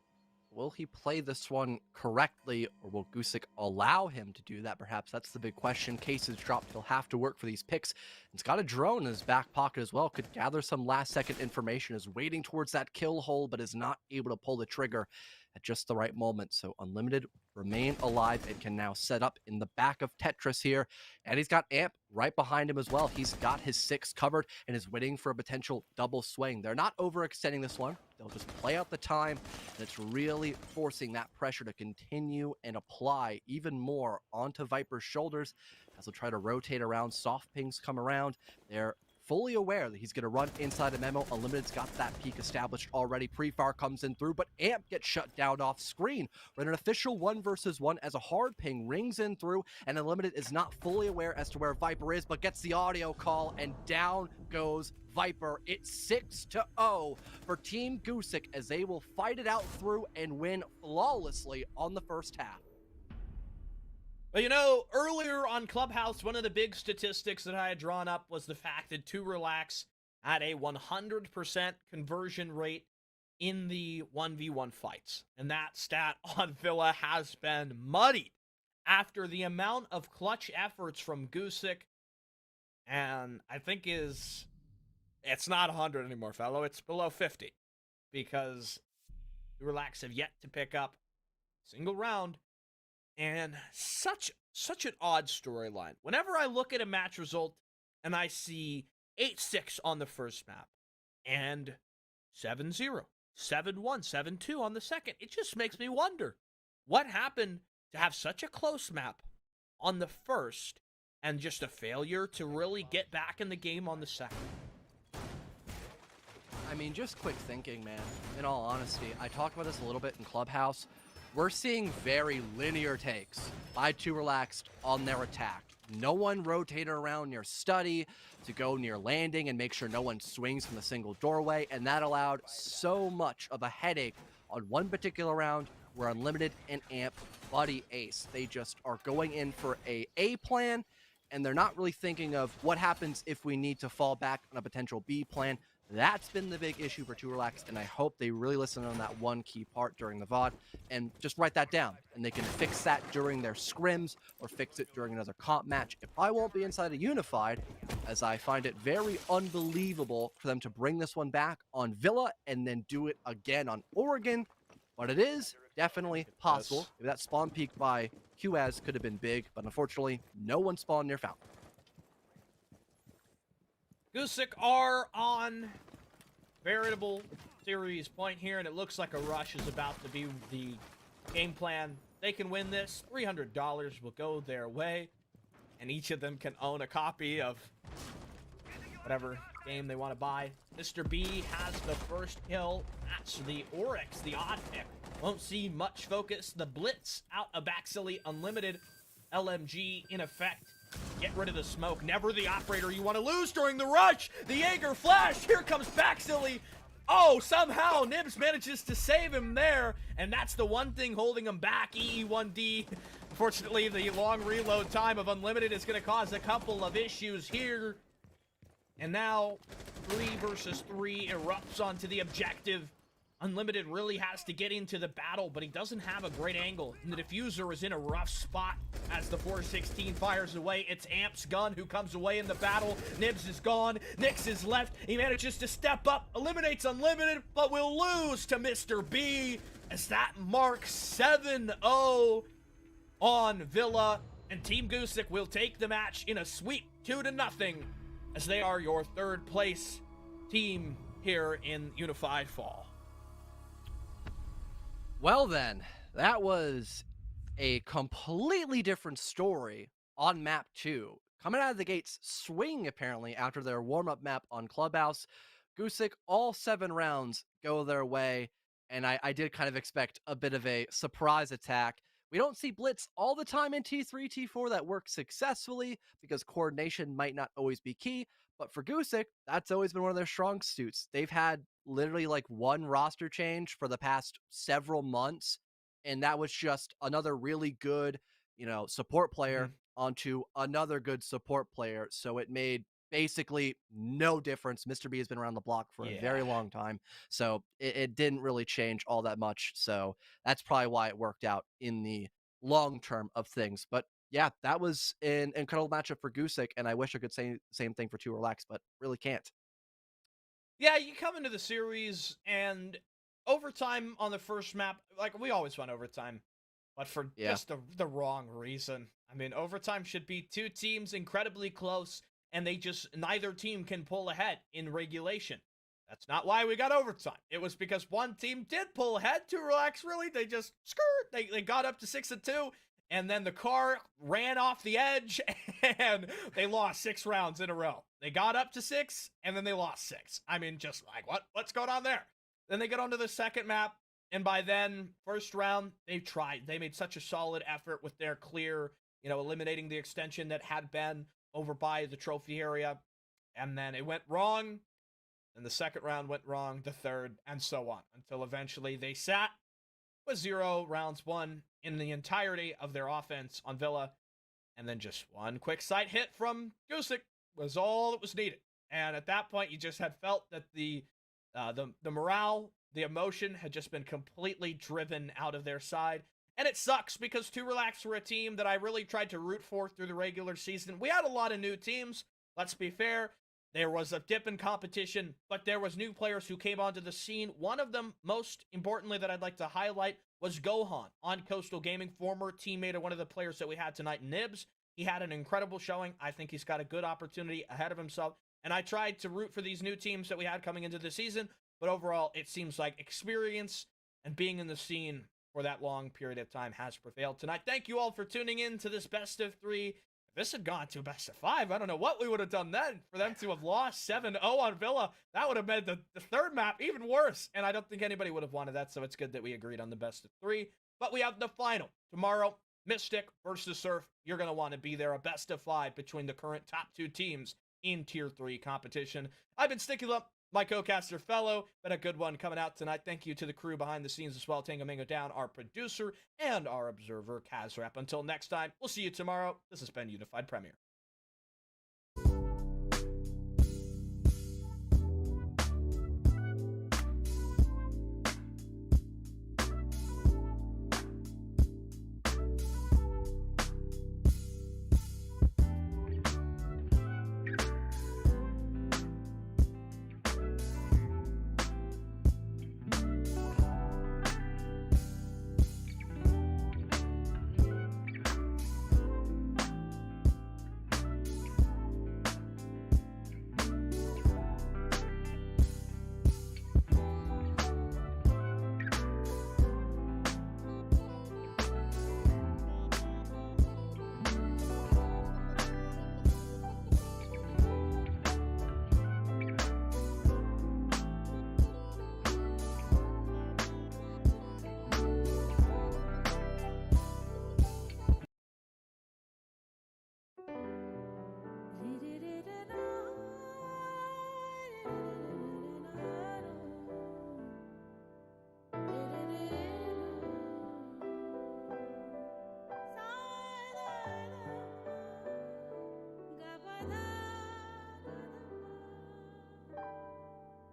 Will he play this one correctly, or will Gusic allow him to do that? Perhaps that's the big question. Case is dropped. He'll have to work for these picks. He's got a drone in his back pocket as well. Could gather some last-second information. Is waiting towards that kill hole, but is not able to pull the trigger at just the right moment. So Unlimited remain alive and can now set up in the back of Tetris here. And he's got Amp right behind him as well. He's got his 6 covered and is waiting for a potential double swing. They're not overextending this one. They'll just play out the time, and it's really forcing that pressure to continue and apply even more onto Viper's shoulders as they'll try to rotate around. Soft pings come around. They're fully aware that he's going to run inside a memo. Unlimited's got that peak established already. Pre-fire comes in through, but Amp gets shut down off screen. We're in an official 1 versus 1 as a hard ping rings in through, and Unlimited is not fully aware as to where Viper is, but gets the audio call, and down goes Viper. It's 6-0 for Team Gusic as they will fight it out through and win flawlessly on the first half. Well, you know, earlier on Clubhouse, one of the big statistics that I had drawn up was the fact that 2Relax had a 100% conversion rate in the 1v1 fights. And that stat on Villa has been muddied after the amount of clutch efforts from Gusic. And I think it's not 100 anymore, fellow. It's below 50 because 2Relax have yet to pick up a single round. And such an odd storyline. Whenever I look at a match result and I see 8-6 on the first map and 7-0, 7-1, 7-2 on the second, it just makes me wonder what happened to have such a close map on the first and just a failure to really get back in the game on the second. I mean, just quick thinking, man. In all honesty, I talked about this a little bit in Clubhouse. We're seeing very linear takes by 2Relax on their attack. No one rotated around near study to go near landing and make sure no one swings from the single doorway, and that allowed so much of a headache on one particular round where Unlimited and Amp buddy ace. They just are going in for A plan, and they're not really thinking of what happens if we need to fall back on a potential B plan. That's been the big issue for 2Relax, and I hope they really listen on that one key part during the VOD and just write that down, and they can fix that during their scrims or fix it during another comp match. If I won't be inside a Unified, as I find it very unbelievable for them to bring this one back on Villa and then do it again on Oregon, but it is definitely possible. Maybe that spawn peak by QS could have been big, but unfortunately, no one spawned near Fountain. Gusic are on veritable series point here, and it looks like a rush is about to be the game plan. They can win this. $300 will go their way, and each of them can own a copy of whatever game they want to buy. Mr. B has the first kill. That's the Oryx, the odd pick. Won't see much focus. The Blitz out of Baxley. Unlimited LMG in effect. Get rid of the smoke. Never the operator you want to lose during the rush. The Jaeger flash. Here comes Baxilly. Oh, somehow Nibs manages to save him there. And that's the one thing holding him back. EE1D. Unfortunately, the long reload time of Unlimited is going to cause a couple of issues here. And now 3 versus 3 erupts onto the objective. Unlimited really has to get into the battle, but he doesn't have a great angle. And the diffuser is in a rough spot as the 416 fires away. It's Amp's gun who comes away in the battle. Nibs is gone. Nyx is left. He manages to step up, eliminates Unlimited, but will lose to Mr. B as that marks 7-0 on Villa. And Team Gusic will take the match in a sweep 2-0 as they are your 3rd place team here in Unified Fall. Well then, that was a completely different story on map 2. Coming out of the gates swinging apparently after their warm-up map on Clubhouse. Gusic, all 7 rounds go their way, and I did kind of expect a bit of a surprise attack. We don't see Blitz all the time in T3, T4 that works successfully because coordination might not always be key, but for Gusic, that's always been one of their strong suits. They've had literally like 1 roster change for the past several months, and that was just another really good, support player onto another good support player. So it made basically no difference. Mr. B has been around the block for a very long time, so it didn't really change all that much. So that's probably why it worked out in the long term of things. But yeah, that was an incredible matchup for Gusic, and I wish I could say the same thing for 2 Relax, but really can't. Yeah, you come into the series and overtime on the first map, like we always want overtime, but for just the wrong reason. I mean, overtime should be 2 teams incredibly close, and neither team can pull ahead in regulation. That's not why we got overtime. It was because one team did pull ahead. 2 Relax, really, they just they got up to 6-2, and then the car ran off the edge, and they lost 6 rounds in a row. They got up to 6, and then they lost 6. I mean, just like, what's going on there? Then they get onto the second map, and by then, first round, they tried. They made such a solid effort with their clear, eliminating the extension that had been over by the trophy area, and then it went wrong, and the second round went wrong, the third, and so on, until eventually they sat with 0 rounds won in the entirety of their offense on Villa, and then just one quick sight hit from Gusic was all that was needed. And at that point, you just had felt that the morale, the emotion had just been completely driven out of their side. And it sucks because 2 Relax were a team that I really tried to root for through the regular season. We had a lot of new teams, let's be fair. There was a dip in competition, but there was new players who came onto the scene. One of them, most importantly, that I'd like to highlight was Gohan on Coastal Gaming, former teammate of one of the players that we had tonight, Nibs. He had an incredible showing. I think he's got a good opportunity ahead of himself. And I tried to root for these new teams that we had coming into the season, but overall, it seems like experience and being in the scene for that long period of time has prevailed tonight. Thank you all for tuning in to this best of 3. If this had gone to a best of 5, I don't know what we would have done then. For them to have lost 7-0 on Villa, that would have made the third map even worse. And I don't think anybody would have wanted that, so it's good that we agreed on the best of 3. But we have the final tomorrow. Mystic versus Surf. You're going to want to be there. A best of 5 between the current top 2 teams in Tier 3 competition. I've been Stickula, my co-caster fellow. Been a good one coming out tonight. Thank you to the crew behind the scenes as well. Tango Mango Down, our producer, and our observer, Kazrap. Until next time, we'll see you tomorrow. This has been Unified Premier.